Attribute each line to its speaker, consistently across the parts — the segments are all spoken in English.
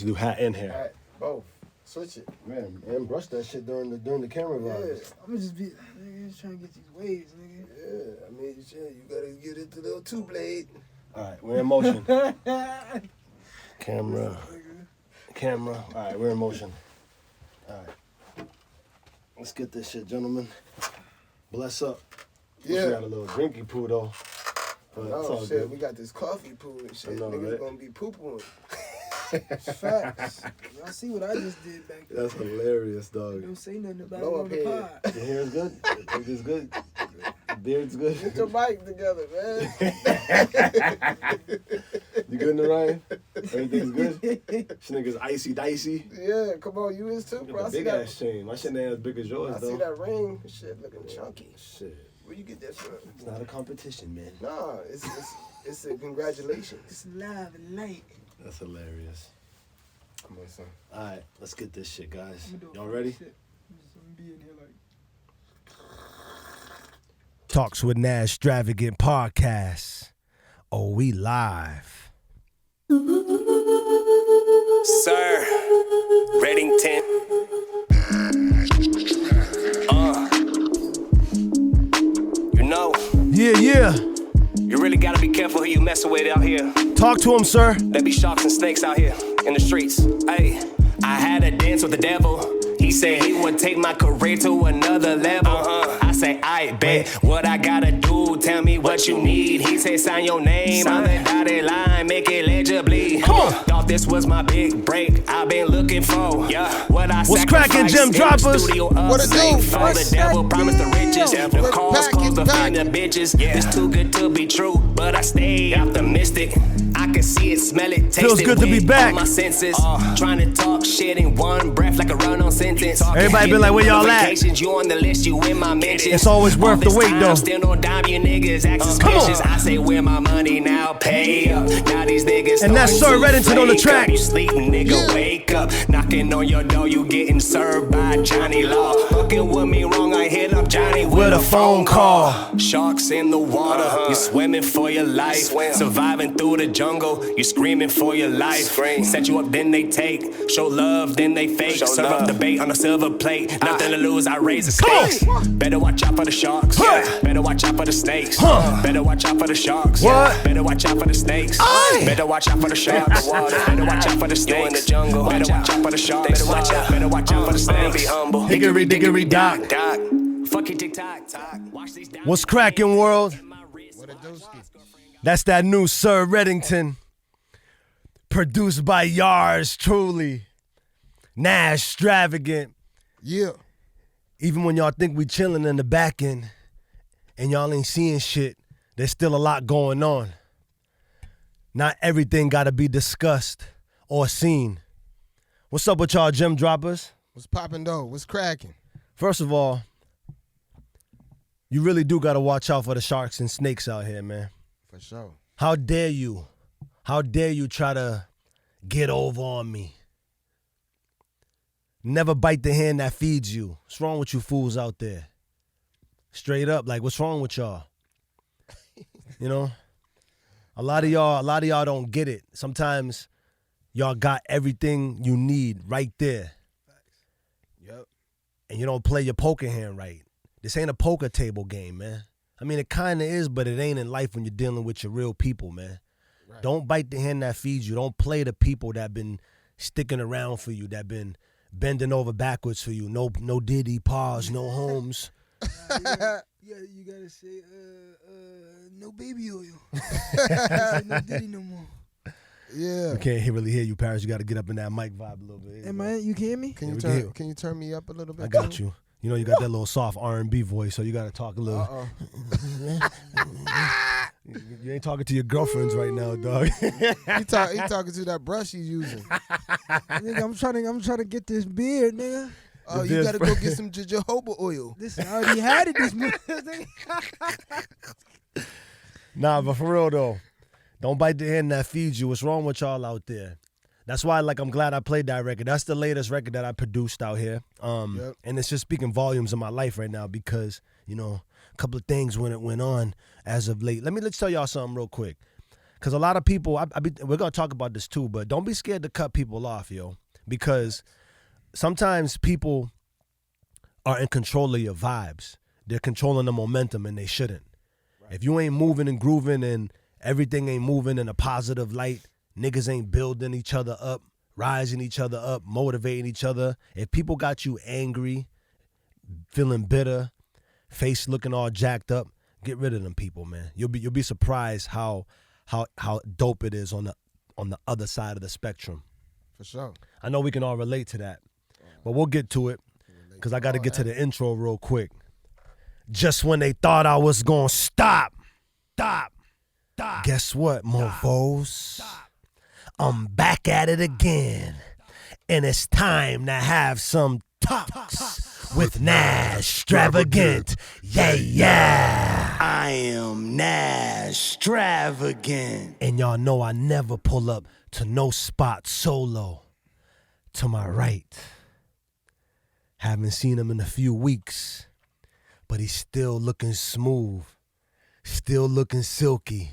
Speaker 1: should do hat and hair.
Speaker 2: Hat, both. Switch it.
Speaker 1: Man, and brush that shit during the camera vibes.
Speaker 3: Yeah, I'm gonna just be nigga, trying to get these waves, nigga.
Speaker 2: Yeah, I mean, shit, you gotta get it to the little 2-blade.
Speaker 1: All right, we're in motion. Camera. All right, we're in motion. All right. Let's get this shit, gentlemen. Bless up.
Speaker 2: Yeah.
Speaker 1: We got a little drinky poo, though. But it's all
Speaker 2: shit,
Speaker 1: good.
Speaker 2: we got this coffee pool and shit.
Speaker 1: know,
Speaker 2: Niggas
Speaker 1: right?
Speaker 2: gonna be poo-pooing.
Speaker 3: Facts. Y'all see what I just did back there.
Speaker 1: That's hilarious, dog.
Speaker 3: Don't say nothing about
Speaker 2: Blow
Speaker 3: it
Speaker 2: up
Speaker 3: on the
Speaker 2: head.
Speaker 3: pod.
Speaker 1: Your hair's good? Your beard is good? The beard's good?
Speaker 2: Get your mic together, man.
Speaker 1: You good, Narayan? Everything's good? This nigga's icy dicey.
Speaker 2: Yeah, come on, you is too,
Speaker 1: Look
Speaker 2: bro.
Speaker 1: at
Speaker 2: I
Speaker 1: the
Speaker 2: see
Speaker 1: big
Speaker 2: that.
Speaker 1: ass chain. My shit ain't as big as yours,
Speaker 2: I
Speaker 1: though.
Speaker 2: see that ring. Shit looking chunky.
Speaker 1: Shit.
Speaker 2: Where you get that from?
Speaker 1: It's not a competition, man.
Speaker 2: Nah, it's a congratulations.
Speaker 3: It's live and light.
Speaker 1: That's hilarious.
Speaker 2: Come on, son.
Speaker 1: All right, let's get this shit, guys.
Speaker 3: I'm gonna do
Speaker 1: Y'all
Speaker 3: it.
Speaker 1: ready?
Speaker 3: Shit. I'm gonna be in here like.
Speaker 4: Talks with Nazztravagant podcast. Oh, we live.
Speaker 5: Sir, Reddington. You know,
Speaker 4: Yeah.
Speaker 5: you really gotta be careful who you messing with out here.
Speaker 4: Talk to him, sir.
Speaker 5: There be sharks and snakes out here in the streets. Hey, I had a dance with the devil. He said he would take my career to another level. I say, I bet what I gotta do. Tell me what you need. He said, sign your name on the dotted line, make it legibly. Thought this was my big break. I've been looking for. What I
Speaker 4: What's cracking,
Speaker 5: sacrificed
Speaker 4: Gym
Speaker 5: in the
Speaker 4: Droppers?
Speaker 5: studio
Speaker 2: What it do?
Speaker 5: upstate. For the devil promised the riches. The cars, clothes, the fame, the bitches. It's too good to be true, but I stay optimistic. I can see it, smell it, taste
Speaker 4: Feels
Speaker 5: it.
Speaker 4: good to be
Speaker 5: with
Speaker 4: back.
Speaker 5: all my senses. Trying to talk shit in one breath like a run-on sentence.
Speaker 4: Everybody been like, where y'all at?
Speaker 5: You on the list, you in my mentions.
Speaker 4: It's always worth the wait, though.
Speaker 5: Still no dime, you niggas act
Speaker 4: Come on.
Speaker 5: suspicious. I say, where my money now? Pay up. Now these niggas
Speaker 4: And that's
Speaker 5: starting
Speaker 4: Sir
Speaker 5: to
Speaker 4: Reddington on the
Speaker 5: flake
Speaker 4: track.
Speaker 5: up. You sleeping, nigga, wake up. Knocking on your door, you getting served by Johnny Law. Fucking with me wrong, I hit up Johnny with a phone call. Sharks in the water, you swimming for your life. Surviving through the jungle, you screaming for your life. Set you up, then they take. Show love, then they fake. Serve up the bait on a silver plate. Nothing to lose, I raise the stakes. Better watch out for the sharks. Better watch out for the snakes. Better watch out for the sharks.
Speaker 4: What?
Speaker 5: Better watch out for the snakes. Better watch out for the sharks. Better watch out for the snakes. In the jungle. Better watch out for the sharks. Better watch out for the snakes. Be humble.
Speaker 4: Hickory dickory dock.
Speaker 5: Fuck your TikTok. Watch these down.
Speaker 4: What's cracking, world?
Speaker 2: What a dooski.
Speaker 4: That's that new Sir Reddington. Produced by yours truly. Nazztravagant.
Speaker 2: Yeah.
Speaker 4: Even when y'all think we chilling in the back end and y'all ain't seeing shit, there's still a lot going on. Not everything gotta be discussed or seen. What's up with y'all, Gym Droppers?
Speaker 2: What's poppin' though? What's cracking?
Speaker 4: First of all, you really do gotta watch out for the sharks and snakes out here, man.
Speaker 2: For sure.
Speaker 4: How dare you? How dare you try to get over on me? Never bite the hand that feeds you. What's wrong with you fools out there? Straight up, like, what's wrong with y'all? You know? A lot of y'all don't get it. Sometimes y'all got everything you need right there.
Speaker 2: Yep.
Speaker 4: And you don't play your poker hand right. This ain't a poker table game, man. I mean, it kind of is, but it ain't in life when you're dealing with your real people, man.
Speaker 2: Right.
Speaker 4: Don't bite the hand that feeds you. Don't play the people that been sticking around for you, that been bending over backwards for you. No Diddy, pause, no homes.
Speaker 3: You gotta say, no baby oil. Say no Diddy no more.
Speaker 2: Yeah.
Speaker 4: I can't really hear you, Paris. You got to get up in that mic vibe a little bit.
Speaker 3: Am I? You can hear me?
Speaker 2: Can
Speaker 4: Yeah,
Speaker 2: you
Speaker 4: we
Speaker 2: turn?
Speaker 4: can.
Speaker 2: Can you turn me up a little bit?
Speaker 4: I got
Speaker 2: too?
Speaker 4: you. You know, you got that little soft R&B voice, so you got to talk a little. You ain't talking to your girlfriends right now, dog.
Speaker 2: He talking to that brush he's using.
Speaker 3: Nigga, I'm trying to get this beard, nigga.
Speaker 2: Oh, you
Speaker 4: beard's
Speaker 2: gotta go get some jojoba oil.
Speaker 3: Listen, I already had it this month.
Speaker 4: Nah, but for real though, don't bite the hand that feeds you. What's wrong with y'all out there? That's why, like, I'm glad I played that record. That's the latest record that I produced out here.
Speaker 2: Yep.
Speaker 4: And it's just speaking volumes in my life right now because, you know, a couple of things went on as of late. Let's tell y'all something real quick. Because a lot of people, we're going to talk about this too, but don't be scared to cut people off, yo. Because sometimes people are in control of your vibes. They're controlling the momentum, and they shouldn't. Right. If you ain't moving and grooving and everything ain't moving in a positive light, niggas ain't building each other up, rising each other up, motivating each other. If people got you angry, feeling bitter, face looking all jacked up, get rid of them people, man. You'll be surprised how dope it is on the other side of the spectrum.
Speaker 2: For sure.
Speaker 4: I know we can all relate to that, but we'll get to it because I got to get to the intro real quick. Just when they thought I was gonna stop. Guess what, mofos? I'm back at it again, and it's time to have some talks with Nazztravagant. Yeah. I am Nazztravagant. And y'all know I never pull up to no spot solo. To my right, haven't seen him in a few weeks, but he's still looking smooth, still looking silky.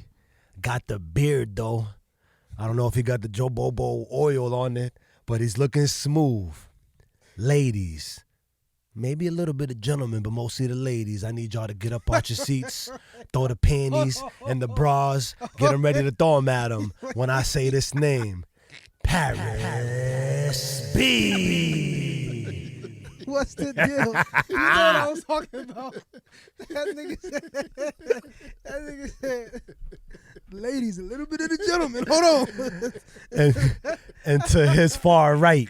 Speaker 4: Got the beard though. I don't know if he got the Jobobo oil on it, but he's looking smooth. Ladies, maybe a little bit of gentlemen, but mostly the ladies. I need y'all to get up out your seats, throw the panties and the bras, get them ready to throw them at them when I say this name. Paris B.
Speaker 3: What's the deal? You know what I was talking about? That nigga said, ladies, a little bit of the gentleman. Hold on.
Speaker 4: And to his far right.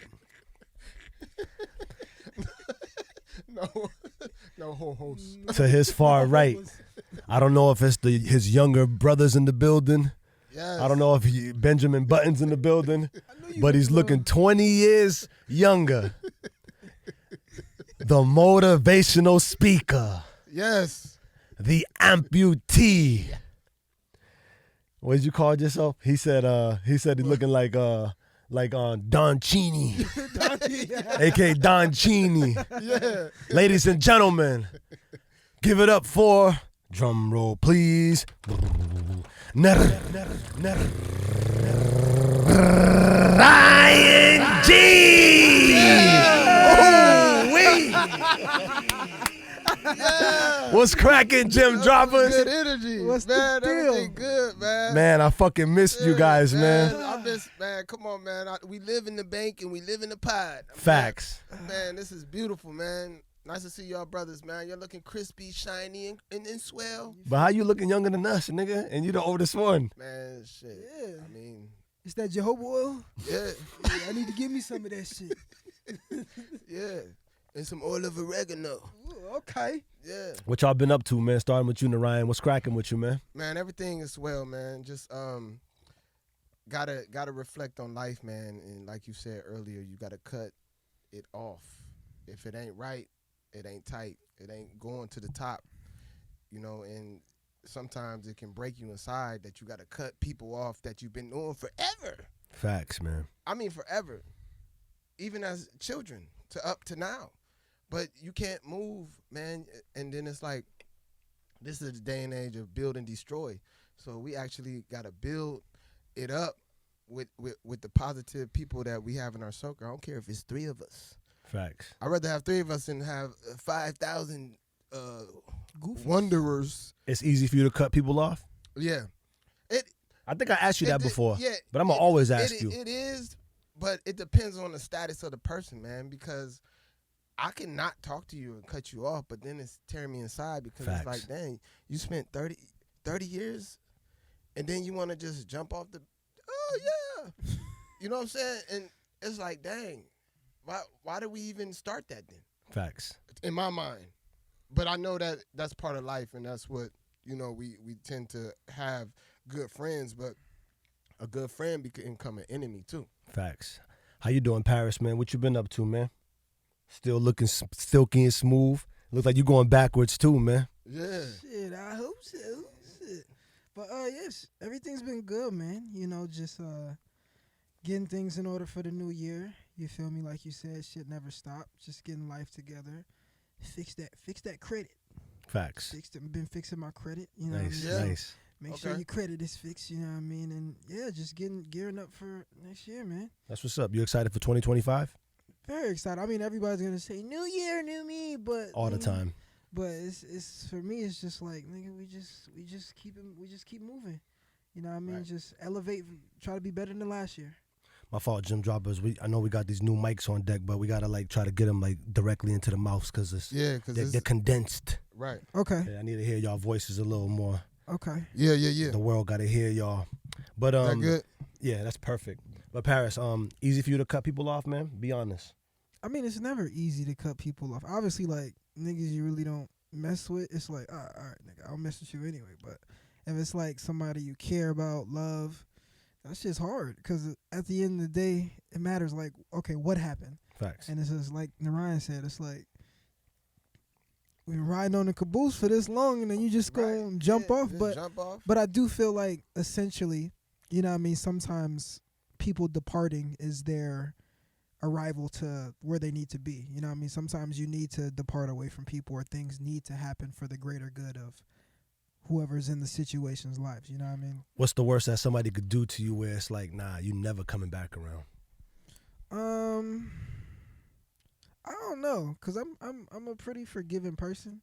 Speaker 2: No ho-hos.
Speaker 4: To his far right. I don't know if it's his younger brothers in the building.
Speaker 2: Yes.
Speaker 4: I don't know if Benjamin Button's in the building, but he's looking 20 years younger. The motivational speaker.
Speaker 2: Yes.
Speaker 4: The amputee. What did you call yourself? He said he's looking like Don Cheney. A.K.A. Don Cheney.
Speaker 2: Yeah.
Speaker 4: Ladies and gentlemen, give it up for, drum roll please, Ryan G. What's cracking, Jim Droppers?
Speaker 2: Good energy.
Speaker 3: What's the
Speaker 2: man,
Speaker 3: deal?
Speaker 2: Everything good, man.
Speaker 4: Man, I fucking missed you guys, man.
Speaker 2: I miss, man, come on, man. We live in the bank and we live in the pod.
Speaker 4: Facts.
Speaker 2: Man, this is beautiful, man. Nice to see y'all brothers, man. You're looking crispy, shiny, and swell.
Speaker 4: But how you looking younger than us, nigga? And you the oldest one.
Speaker 2: Man, shit.
Speaker 3: Yeah.
Speaker 2: I mean,
Speaker 3: It's that Jehovah oil?
Speaker 2: yeah.
Speaker 3: Yeah, I need to give me some of that shit.
Speaker 2: Yeah. And some oil of oregano.
Speaker 3: Ooh, okay.
Speaker 2: Yeah.
Speaker 4: What y'all been up to, man? Starting with you, Narayan. What's cracking with you, man?
Speaker 2: Man, everything is swell, man. Just gotta reflect on life, man. And like you said earlier, you gotta cut it off. If it ain't right, it ain't tight. It ain't going to the top. You know, and sometimes it can break you inside that you gotta cut people off that you've been knowing forever.
Speaker 4: Facts, man.
Speaker 2: I mean forever. Even as children to up to now. But you can't move, man. And then it's like, this is the day and age of build and destroy. So we actually got to build it up with the positive people that we have in our circle. I don't care if it's 3 of us.
Speaker 4: Facts.
Speaker 2: I'd rather have 3 of us than have 5,000 wanderers.
Speaker 4: It's easy for you to cut people off?
Speaker 2: Yeah.
Speaker 4: I think I asked you that before,
Speaker 2: yeah,
Speaker 4: but I'm going to always ask you.
Speaker 2: It is, but it depends on the status of the person, man, because I can not talk to you and cut you off, but then it's tearing me inside because
Speaker 4: Facts.
Speaker 2: It's like, dang, you spent 30 years, and then you want to just jump off the, oh, yeah. You know what I'm saying? And it's like, dang, why did we even start that then?
Speaker 4: Facts.
Speaker 2: In my mind. But I know that that's part of life, and that's what, you know, we tend to have good friends, but a good friend can become an enemy, too.
Speaker 4: Facts. How you doing, Paris, man? What you been up to, man? Still looking silky and smooth. Looks like you going backwards too, man.
Speaker 2: Yeah.
Speaker 3: Shit, I hope so. Shit. But yes, everything's been good, man. You know, just getting things in order for the new year. You feel me? Like you said, shit never stop. Just getting life together. Fix that credit.
Speaker 4: Facts.
Speaker 3: Been fixing my credit. You know
Speaker 4: Nice,
Speaker 3: what I mean?
Speaker 4: nice.
Speaker 3: Make sure your credit is fixed, you know what I mean? And yeah, just gearing up for next year, man.
Speaker 4: That's what's up. You excited for 2025?
Speaker 3: Very excited. I mean, everybody's gonna say new year, new me, but
Speaker 4: All the time.
Speaker 3: But it's for me, it's just like, nigga, we just keep moving. You know what I mean?
Speaker 2: Right.
Speaker 3: Just elevate, try to be better than last year.
Speaker 4: My fault, Gym Droppers. I know we got these new mics on deck, but we gotta like try to get them like directly into the mouths because they're condensed.
Speaker 2: Right.
Speaker 3: Okay.
Speaker 4: Yeah, I need to hear y'all voices a little more.
Speaker 3: Okay.
Speaker 2: Yeah.
Speaker 4: The world gotta hear y'all. But
Speaker 2: That good?
Speaker 4: yeah, that's perfect. But Paris, easy for you to cut people off, man. Be honest.
Speaker 3: I mean, it's never easy to cut people off. Obviously, like, niggas you really don't mess with, it's like, all right, nigga, I'll mess with you anyway. But if it's like somebody you care about, love, that's just hard. Because at the end of the day, it matters, like, okay, what happened?
Speaker 4: Facts.
Speaker 3: And it's just like Narayan said, it's like, we've been riding on the caboose for this long, and then you just go and jump off. But I do feel like, essentially, you know what I mean, sometimes people departing is their arrival to where they need to be. You know what I mean? Sometimes you need to depart away from people, or things need to happen for the greater good of whoever's in the situation's lives. You know what I mean?
Speaker 4: What's the worst that somebody could do to you where it's like, nah, you never coming back around?
Speaker 3: I don't know, cause I'm a pretty forgiving person.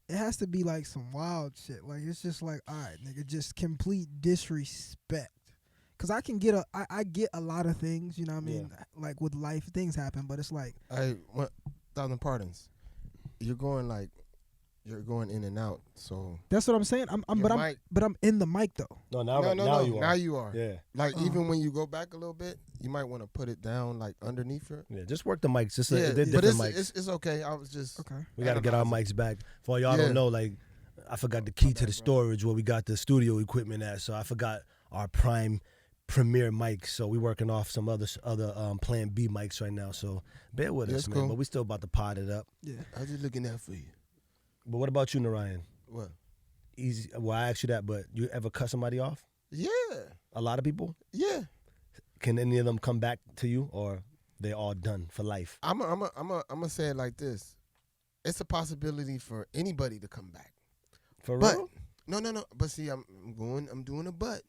Speaker 3: It has to be like some wild shit. Like, it's just like, all right, nigga, just complete disrespect. Cause I can get I get a lot of things, you know what I mean? Yeah. Like with life, things happen, but it's like,
Speaker 2: 1,000 pardons. You're going in and out. So
Speaker 3: that's what I'm saying. I'm in the mic though.
Speaker 4: No, now you are.
Speaker 2: Now you are.
Speaker 4: Yeah.
Speaker 2: Like even when you go back a little bit, you might want to put it down like underneath it.
Speaker 4: Yeah, just work the mics. They're
Speaker 2: but
Speaker 4: different mics.
Speaker 2: It's okay. I was just
Speaker 3: okay.
Speaker 4: We got to get our mics back. For y'all don't know, like I forgot the key to the storage where we got the studio equipment at, so I forgot our premier mics. So we working off some other Plan B mics right now. So bear with us, man. Cool. But we still about to pot it up.
Speaker 3: Yeah,
Speaker 2: I was just looking out for you.
Speaker 4: But what about you, Narayan?
Speaker 2: What?
Speaker 4: Easy. Well, I asked you that, but you ever cut somebody off?
Speaker 2: Yeah.
Speaker 4: A lot of people?
Speaker 2: Yeah.
Speaker 4: Can any of them come back to you, or they all done for life?
Speaker 2: I'm gonna say it like this: it's a possibility for anybody to come back.
Speaker 4: For real?
Speaker 2: No. But see, I'm doing a but.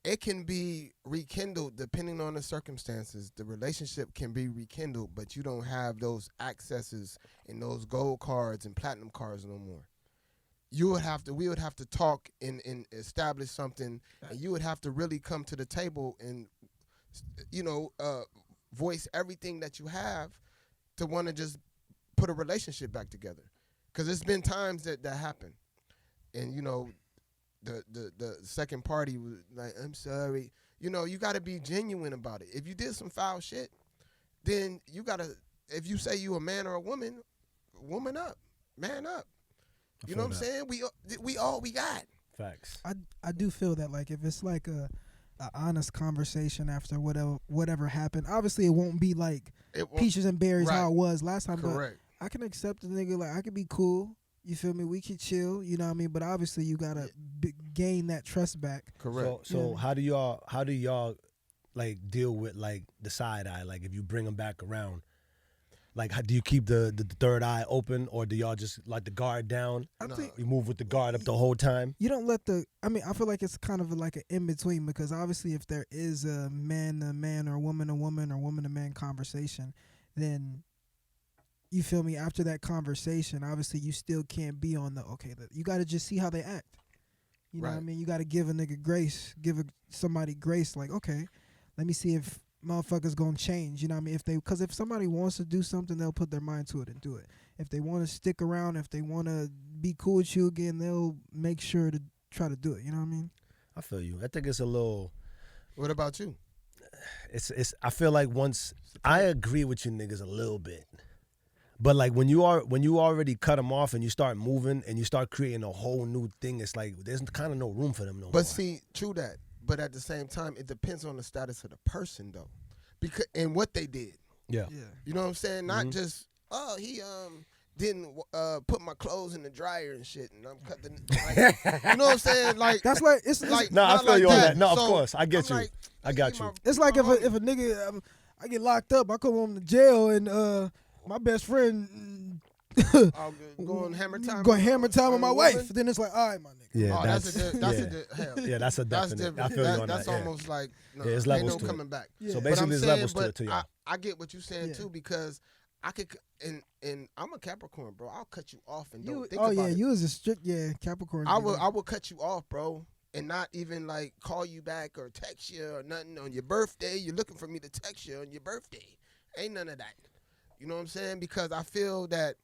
Speaker 2: It can be rekindled depending on the circumstances. The relationship can be rekindled, but you don't have those accesses and those gold cards and platinum cards no more. We would have to talk and establish something, and you would have to really come to the table and, voice everything that you have to want to just put a relationship back together. Because there's been times that happen, and the second party was like, I'm sorry. You got to be genuine about it. If you did some foul shit, then you got to, if you say you a man or a woman, woman up, man up. You know what I'm saying? We all we got.
Speaker 4: Facts.
Speaker 3: I do feel that, like, if it's like a honest conversation after whatever happened, obviously it won't be like peaches and berries how it was last time.
Speaker 2: Correct.
Speaker 3: But I can accept a nigga, like, I could be cool. You feel me? We could chill. You know what I mean? But obviously you gotta gain that trust back.
Speaker 2: Correct.
Speaker 4: So how do y'all like deal with like the side eye? Like if you bring them back around, like how do you keep the third eye open, or do y'all just like the guard down?
Speaker 3: I think
Speaker 4: you move with the guard up the whole time.
Speaker 3: You don't let I feel like it's kind of like an in between, because obviously if there is a man to man or woman to woman or woman to man conversation, then you feel me? After that conversation, obviously you still can't be on you got to just see how they act. You know what I mean? You got to give a nigga grace, somebody grace, like, okay, let me see if motherfuckers gonna change. You know what I mean? Because if somebody wants to do something, they'll put their mind to it and do it. If they want to stick around, if they want to be cool with you again, they'll make sure to try to do it. You know what I mean?
Speaker 4: I feel you. I think it's a little.
Speaker 2: What about you?
Speaker 4: It's. I feel like I agree with you niggas a little bit. But like when you already cut them off and you start moving and you start creating a whole new thing, it's like there's kind of no room for them no more.
Speaker 2: But see, true that. But at the same time, it depends on the status of the person though, and what they did.
Speaker 4: Yeah.
Speaker 2: You know what I'm saying? Not just he didn't put my clothes in the dryer and shit, and I'm cutting. You know what I'm saying? Like
Speaker 3: that's like it's like
Speaker 4: no, I feel
Speaker 2: like
Speaker 4: you on
Speaker 2: that.
Speaker 4: that. No,
Speaker 2: So,
Speaker 4: of course, I get
Speaker 2: I'm
Speaker 4: you.
Speaker 2: Like,
Speaker 4: I got you.
Speaker 3: It's like if a nigga I get locked up, I come home to jail, and my best friend
Speaker 2: I'll go on hammer time.
Speaker 3: Going hammer time with my wife.
Speaker 2: woman?
Speaker 3: Then it's like, all right, my nigga.
Speaker 4: Yeah,
Speaker 2: Oh, that's a hell.
Speaker 4: yeah, that's a
Speaker 2: That's
Speaker 4: definite.
Speaker 2: different.
Speaker 4: I feel you on
Speaker 2: That's
Speaker 4: that.
Speaker 2: almost like no,
Speaker 4: Yeah, it's
Speaker 2: ain't
Speaker 4: levels
Speaker 2: no
Speaker 4: to it.
Speaker 2: coming back.
Speaker 3: Yeah.
Speaker 4: So
Speaker 2: But
Speaker 4: basically,
Speaker 2: I'm
Speaker 4: there's
Speaker 2: saying,
Speaker 4: levels to it to y'all.
Speaker 2: I get what you're saying
Speaker 3: Yeah.
Speaker 2: too, because I could, and I'm a Capricorn, bro. I'll cut you off and
Speaker 3: You,
Speaker 2: don't think
Speaker 3: oh
Speaker 2: about
Speaker 3: yeah,
Speaker 2: it.
Speaker 3: you was a strict Capricorn.
Speaker 2: I
Speaker 3: nigga.
Speaker 2: will cut you off, bro, and not even like call you back or text you or nothing on your birthday. You're looking for me to text you on your birthday. Ain't none of that. You know what I'm saying? Because I feel that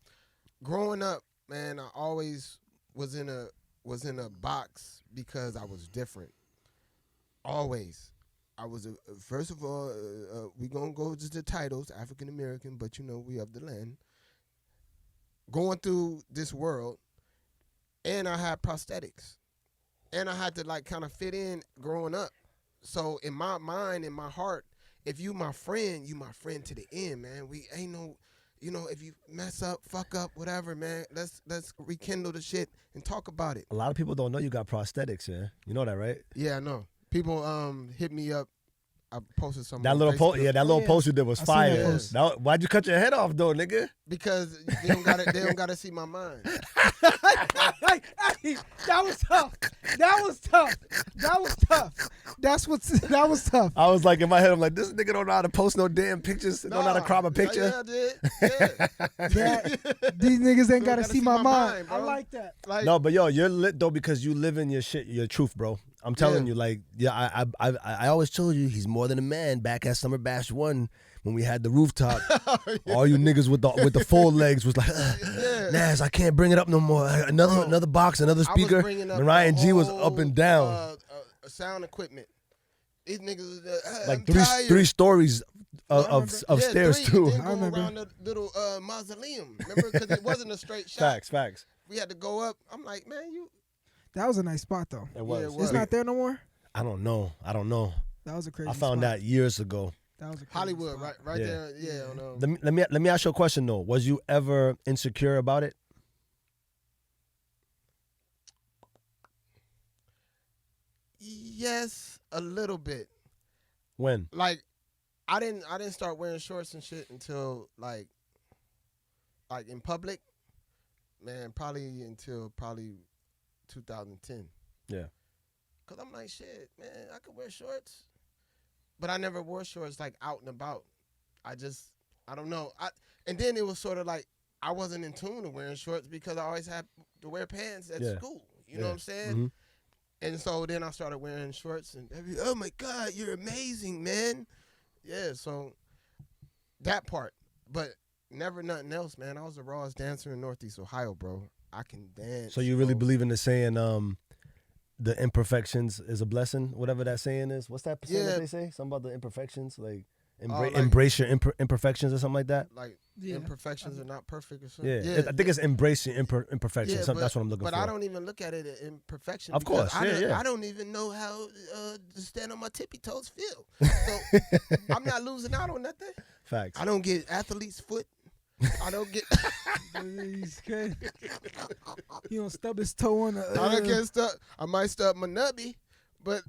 Speaker 2: growing up, man, I always was in a box because I was different. Always. I was first of all, we gonna go to the titles, African American, but you know we of the land. Going through this world, and I had prosthetics, and I had to like kind of fit in growing up. So in my mind, in my heart, if you my friend, you my friend to the end, man. We ain't no, you know, if you mess up, fuck up, whatever, man. Let's rekindle the shit and talk about it.
Speaker 4: A lot of people don't know you got prosthetics, yeah. You know that, right?
Speaker 2: Yeah, I know. People hit me up. I posted something.
Speaker 4: That
Speaker 2: on
Speaker 4: little post,
Speaker 2: Facebook.
Speaker 4: yeah, that little
Speaker 3: yeah.
Speaker 4: post you did was
Speaker 3: I seen that
Speaker 4: fire.
Speaker 3: post.
Speaker 4: Why'd you cut your head off though, nigga?
Speaker 2: Because they don't gotta see my mind.
Speaker 3: Hey, that was tough. That was tough. That was tough. That was tough.
Speaker 4: I was like in my head, I'm like, this nigga don't know how to post no damn pictures, don't know how to crop a picture.
Speaker 2: Yeah, I did. Yeah.
Speaker 3: These niggas ain't gotta
Speaker 2: gotta
Speaker 3: see my mind.
Speaker 2: bro.
Speaker 3: I like that.
Speaker 2: Like,
Speaker 4: No, but yo, you're lit though because you live in your shit, your truth, bro. I'm telling
Speaker 2: Yeah.
Speaker 4: you, like, yeah, I always told you he's more than a man. Back at Summer Bash 1, when we had the rooftop, all you niggas with the full legs was like, Naz, I can't bring it up no more. Another box, another
Speaker 2: I was
Speaker 4: speaker.
Speaker 2: bringing up
Speaker 4: And Ryan
Speaker 2: the
Speaker 4: G was
Speaker 2: whole,
Speaker 4: up and down,
Speaker 2: sound equipment. These niggas,
Speaker 4: like
Speaker 2: I'm
Speaker 4: three
Speaker 2: tired.
Speaker 4: stories
Speaker 3: I
Speaker 4: of
Speaker 3: remember.
Speaker 4: stairs
Speaker 2: three,
Speaker 4: too.
Speaker 2: and then
Speaker 3: I
Speaker 2: go
Speaker 3: remember.
Speaker 2: around the little mausoleum. Remember, because it wasn't a straight shot.
Speaker 4: Facts.
Speaker 2: We had to go up. I'm like, man, you.
Speaker 3: That was a nice spot though.
Speaker 4: It was.
Speaker 2: it was.
Speaker 3: It's not there no more.
Speaker 4: I don't know.
Speaker 3: That was a crazy.
Speaker 4: I found
Speaker 3: spot.
Speaker 4: that years ago.
Speaker 3: That was a crazy
Speaker 2: Hollywood,
Speaker 3: spot.
Speaker 2: right
Speaker 4: Yeah.
Speaker 2: there. Yeah, I know.
Speaker 4: Let me ask you a question though. Was you ever insecure about it?
Speaker 2: Yes, a little bit.
Speaker 4: When?
Speaker 2: Like, I didn't start wearing shorts and shit until like in public, man. Probably until 2010.
Speaker 4: Yeah.
Speaker 2: Cause I'm like, shit, man, I could wear shorts, but I never wore shorts like out and about. I don't know. And then it was sort of like I wasn't in tune to wearing shorts because I always had to wear pants at
Speaker 4: Yeah.
Speaker 2: school. You know what I'm saying?
Speaker 4: Mhm.
Speaker 2: And so then I started wearing shorts, and oh my God, you're amazing, man. Yeah, so that part, but never nothing else, man. I was the rawest dancer in Northeast Ohio, bro. I can dance.
Speaker 4: So you really
Speaker 2: bro.
Speaker 4: believe in the saying, the imperfections is a blessing, whatever that saying is? What's that saying that
Speaker 2: Yeah.
Speaker 4: they say? Something about the imperfections, like,
Speaker 2: like-
Speaker 4: embrace your imperfections or something like that?
Speaker 2: Like
Speaker 3: Yeah.
Speaker 2: imperfections are not perfect or something?
Speaker 4: Yeah. I think it's embrace your imperfections.
Speaker 2: Yeah,
Speaker 4: that's what I'm looking
Speaker 2: but
Speaker 4: for.
Speaker 2: I don't even look at it as imperfection.
Speaker 4: Of
Speaker 2: because
Speaker 4: course,
Speaker 2: I
Speaker 4: yeah,
Speaker 2: don't,
Speaker 4: yeah.
Speaker 2: I don't even know how to stand on my tippy toes feel. So I'm not losing out on nothing.
Speaker 4: Facts.
Speaker 2: I don't get athlete's foot. I don't get.
Speaker 3: He's crazy. He don't stub his toe on the.
Speaker 2: I don't get stuck. I might stub my nubby, but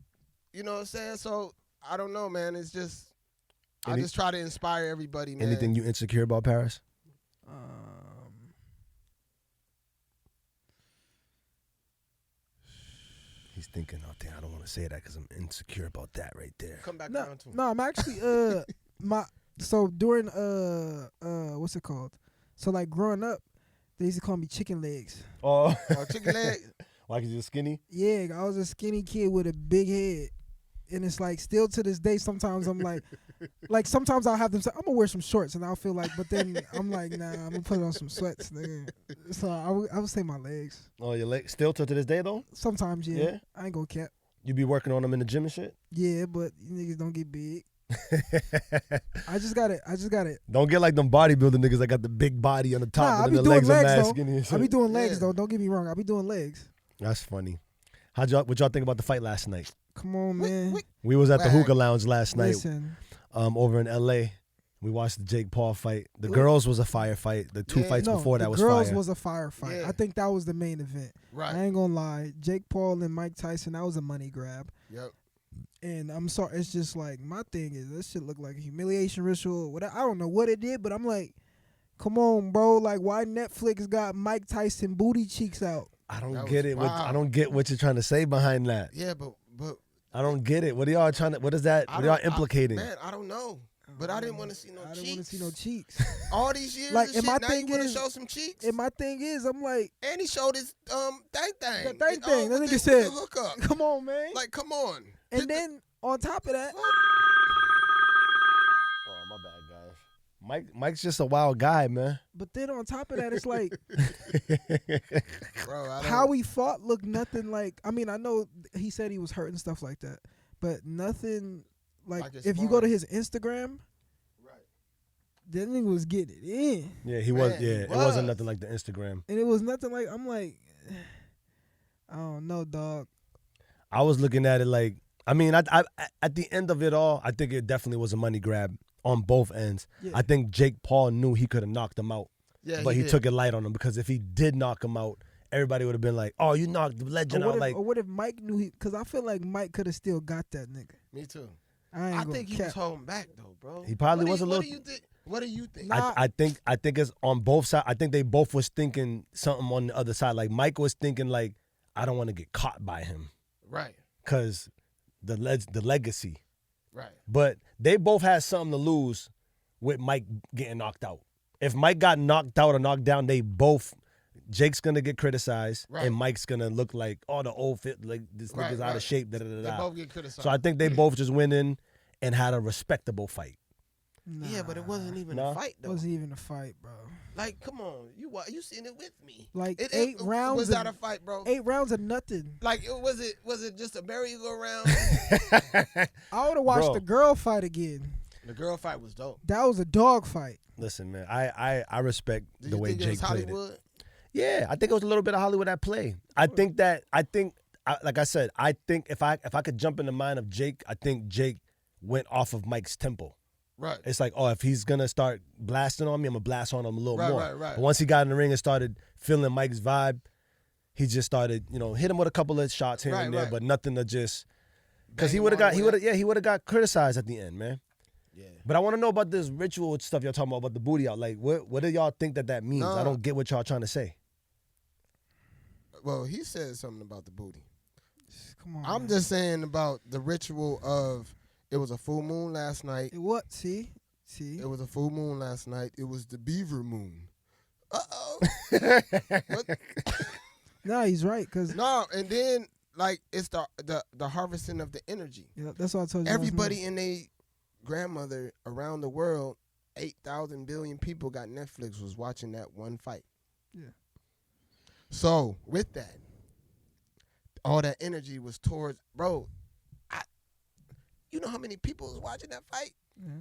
Speaker 2: you know what I'm saying. So I don't know, man. It's just I just try to inspire everybody, man.
Speaker 4: Anything you insecure about, Paris? He's thinking, oh damn, I don't want to say that because I'm insecure about that right there.
Speaker 2: Come back
Speaker 3: No,
Speaker 2: down to him.
Speaker 3: no, I'm actually so during what's it called? So like growing up, they used to call me chicken legs.
Speaker 4: Oh,
Speaker 2: Chicken leg.
Speaker 4: why? Cause you're skinny?
Speaker 3: Yeah, I was a skinny kid with a big head. And it's like still to this day, sometimes I'm like sometimes I'll have them say, I'm gonna wear some shorts, and I'll feel like, but then I'm like, nah, I'm gonna put on some sweats, nigga. So I would say my legs.
Speaker 4: Oh, your leg still to this day though?
Speaker 3: Sometimes, yeah.
Speaker 4: Yeah?
Speaker 3: I ain't gonna cap.
Speaker 4: You be working on them in the gym and shit?
Speaker 3: Yeah, but you niggas don't get big. I just got it.
Speaker 4: Don't get like them bodybuilder niggas that got the big body on the top
Speaker 3: Nah, I
Speaker 4: and
Speaker 3: be
Speaker 4: then the
Speaker 3: doing
Speaker 4: legs are
Speaker 3: legs
Speaker 4: mad
Speaker 3: though.
Speaker 4: skinny and shit.
Speaker 3: I be doing legs
Speaker 2: Yeah.
Speaker 3: though. Don't get me wrong. I be doing legs.
Speaker 4: That's funny. What y'all think about the fight last night?
Speaker 3: Come on, man.
Speaker 4: We was at the
Speaker 2: Wag.
Speaker 4: hookah lounge last night,
Speaker 3: Listen,
Speaker 4: over in LA. We watched the Jake Paul fight. The girls was a fire fight. The two
Speaker 2: Yeah.
Speaker 4: fights
Speaker 3: no,
Speaker 4: before that
Speaker 3: the
Speaker 4: was
Speaker 3: girls
Speaker 4: fire.
Speaker 3: was a firefight.
Speaker 2: Yeah.
Speaker 3: I think that was the main event.
Speaker 2: Right.
Speaker 3: I ain't gonna lie. Jake Paul and Mike Tyson, that was a money grab.
Speaker 2: Yep.
Speaker 3: And I'm sorry, it's just like my thing is this shit look like a humiliation ritual. Whatever. I don't know what it did, but I'm like, Come on, bro. Like, why Netflix got Mike Tyson booty cheeks out?
Speaker 4: I don't
Speaker 2: That
Speaker 4: get
Speaker 2: was
Speaker 4: it.
Speaker 2: wild.
Speaker 4: I don't get what you're trying to say behind that.
Speaker 2: Yeah, but
Speaker 4: I don't get it. What are y'all trying to? What is that? What are y'all implicating?
Speaker 2: Man, I don't know. But I didn't want to see no
Speaker 3: I
Speaker 2: cheeks.
Speaker 3: didn't want to see no cheeks.
Speaker 2: All these years,
Speaker 3: Like,
Speaker 2: and
Speaker 3: and
Speaker 2: shit,
Speaker 3: my
Speaker 2: now
Speaker 3: thing
Speaker 2: you want to
Speaker 3: is-
Speaker 2: show some cheeks?
Speaker 3: And my thing is, I'm like,
Speaker 2: And he showed his thing.
Speaker 3: The thing
Speaker 2: And,
Speaker 3: thing. That
Speaker 2: with
Speaker 3: nigga
Speaker 2: the
Speaker 3: said-
Speaker 2: hookup.
Speaker 3: come on, man.
Speaker 2: Like, come on.
Speaker 3: And
Speaker 2: Hit
Speaker 3: then on top of that,
Speaker 4: Oh, my bad, guys. Mike's just a wild guy, man.
Speaker 3: but then on top of that, it's like
Speaker 2: bro, I don't,
Speaker 3: how he fought looked nothing like. I mean, I know he said he was hurt and stuff like that, but nothing like
Speaker 2: Like his
Speaker 3: if you go to
Speaker 2: sparring.
Speaker 3: his Instagram, that nigga was getting it in,
Speaker 4: Yeah, he was.
Speaker 2: Man, he
Speaker 4: Yeah, it wasn't
Speaker 2: was.
Speaker 4: nothing like the Instagram.
Speaker 3: and it was nothing like. I'm like, I don't know, dog.
Speaker 4: I was looking at it like, I mean, I at the end of it all, I think it definitely was a money grab on both ends.
Speaker 3: Yeah.
Speaker 4: I think Jake Paul knew he could have knocked him out,
Speaker 2: yeah,
Speaker 4: but he
Speaker 2: did.
Speaker 4: took it light on him because if he did knock him out, everybody would have been like, "Oh, you knocked the legend out!" Like,
Speaker 3: Or what if Mike knew he? Because I feel like Mike could have still got that nigga.
Speaker 2: Me too.
Speaker 3: I ain't
Speaker 2: I
Speaker 3: gonna
Speaker 2: think he
Speaker 3: cap.
Speaker 2: was holding back though, bro.
Speaker 4: He probably
Speaker 2: What
Speaker 4: was
Speaker 2: do
Speaker 4: a
Speaker 2: you-
Speaker 4: little-
Speaker 2: What do you think? What do you think?
Speaker 3: Nah.
Speaker 4: I think it's on both sides. I think they both was thinking something on the other side. Like Mike was thinking like, I don't want to get caught by him
Speaker 2: Right,
Speaker 4: because the legacy.
Speaker 2: right.
Speaker 4: But they both had something to lose with Mike getting knocked out. If Mike got knocked out or knocked down, they both. Jake's gonna get criticized,
Speaker 2: Right.
Speaker 4: and Mike's gonna look like, oh, the old fit, like this
Speaker 2: Right,
Speaker 4: nigga's out
Speaker 2: right.
Speaker 4: of shape. Da, da, da,
Speaker 2: They
Speaker 4: da.
Speaker 2: both get criticized.
Speaker 4: So I think they both just went in and had a respectable fight.
Speaker 2: yeah, but it wasn't even
Speaker 4: Nah.
Speaker 2: a fight
Speaker 3: It
Speaker 2: though.
Speaker 3: wasn't even a fight, bro.
Speaker 2: Like, come on, you seen it with me?
Speaker 3: Like
Speaker 2: It
Speaker 3: 8 rounds.
Speaker 2: was
Speaker 3: of,
Speaker 2: not a fight, bro.
Speaker 3: 8 rounds of nothing.
Speaker 2: Like, was it just a merry-go-round?
Speaker 3: I would have watched
Speaker 4: Bro.
Speaker 3: the girl fight again.
Speaker 2: The girl fight was dope.
Speaker 3: That was a dog fight.
Speaker 4: Listen, man, I respect
Speaker 2: Did
Speaker 4: the
Speaker 2: you
Speaker 4: way
Speaker 2: think it
Speaker 4: Jake
Speaker 2: was
Speaker 4: played it.
Speaker 2: Hollywood?
Speaker 4: Yeah, I think it was a little bit of Hollywood at play. Like I said, I think if I could jump in the mind of Jake, I think Jake went off of Mike's tempo.
Speaker 2: Right.
Speaker 4: It's like, oh, if he's gonna start blasting on me, I'm gonna blast on him a little
Speaker 2: Right,
Speaker 4: more.
Speaker 2: right, right.
Speaker 4: But once he got in the ring and started feeling Mike's vibe, he just started, hit him with a couple of shots here
Speaker 2: Right,
Speaker 4: and there,
Speaker 2: right.
Speaker 4: but nothing to just because
Speaker 2: Bang
Speaker 4: he
Speaker 2: him
Speaker 4: would have
Speaker 2: all
Speaker 4: got
Speaker 2: the way up.
Speaker 4: he would have got criticized at the end, man.
Speaker 2: Yeah.
Speaker 4: But I want to know about this ritual stuff y'all talking about the booty out. Like, what do y'all think that means?
Speaker 2: Nah.
Speaker 4: I don't get what y'all trying to say.
Speaker 2: Well, he said something about the booty.
Speaker 3: Come on.
Speaker 2: I'm
Speaker 3: man.
Speaker 2: just saying about the ritual of it was a full moon last night.
Speaker 3: What? See.
Speaker 2: It was a full moon last night. It was the beaver moon. Uh-oh. What?
Speaker 3: Nah, he's right. Cause
Speaker 2: No, and then like it's the harvesting of the energy.
Speaker 3: yeah, that's what I told you. last
Speaker 2: Everybody
Speaker 3: night.
Speaker 2: and they grandmother around the world, 8,000 billion people got Netflix was watching that one fight.
Speaker 3: Yeah.
Speaker 2: So with that, all that energy was towards bro. You know how many people was watching that fight?
Speaker 3: Yeah.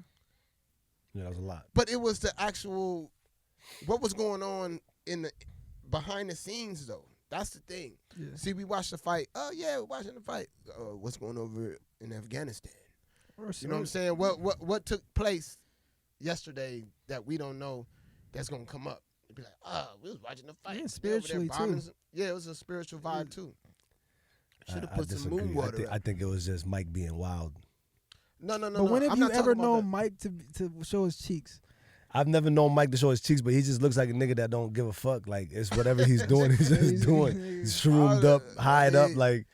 Speaker 4: Yeah, that was a lot.
Speaker 2: But it was the actual what was going on in the behind the scenes though. That's the thing.
Speaker 3: Yeah.
Speaker 2: See, we watched the fight. Oh yeah, we're watching the fight. What's going over in Afghanistan? You know what I'm saying? What took place yesterday that we don't know that's gonna come up? It'd be like, we was watching the fight.
Speaker 3: Yeah,
Speaker 2: They over there
Speaker 3: spiritually,
Speaker 2: bombing
Speaker 3: too.
Speaker 2: some- Yeah, it was a spiritual vibe too. Should have
Speaker 4: I
Speaker 2: put some
Speaker 4: disagree.
Speaker 2: moon water.
Speaker 4: I think it was just Mike being wild.
Speaker 2: No.
Speaker 3: But when have
Speaker 2: I'm
Speaker 3: you
Speaker 2: not talking
Speaker 3: ever
Speaker 2: about
Speaker 3: known
Speaker 2: that.
Speaker 3: Mike to show his cheeks?
Speaker 4: I've never known Mike to show his cheeks, but he just looks like a nigga that don't give a fuck. Like, it's whatever he's doing, he's just doing. He's shroomed up, hied up. Like,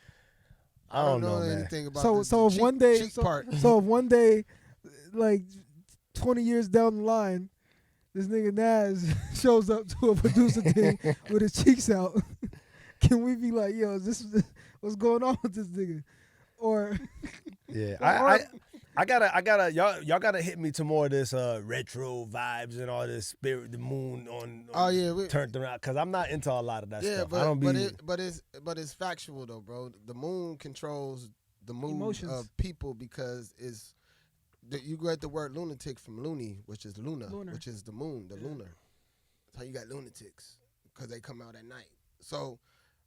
Speaker 4: I don't know, man.
Speaker 2: anything about
Speaker 3: So
Speaker 2: this
Speaker 3: so if
Speaker 2: cheek-
Speaker 3: one day
Speaker 2: cheek
Speaker 3: so,
Speaker 2: part.
Speaker 3: so if one day, like 20 years down the line, this nigga Naz shows up to a producer thing with his cheeks out, can we be like, yo, is this what's going on with this nigga? Or
Speaker 4: Yeah, I gotta, y'all gotta hit me to more of this retro vibes and all this spirit, the moon on
Speaker 2: Oh yeah,
Speaker 4: turned around, cause I'm not into a lot of that
Speaker 2: yeah,
Speaker 4: stuff. I don't be.
Speaker 2: but it's factual though, bro. The moon controls the mood
Speaker 3: Emotions.
Speaker 2: of people because you get the word lunatic from loony, which is lunar,
Speaker 3: Lunar.
Speaker 2: which is the moon, the lunar. That's how you got lunatics because they come out at night. So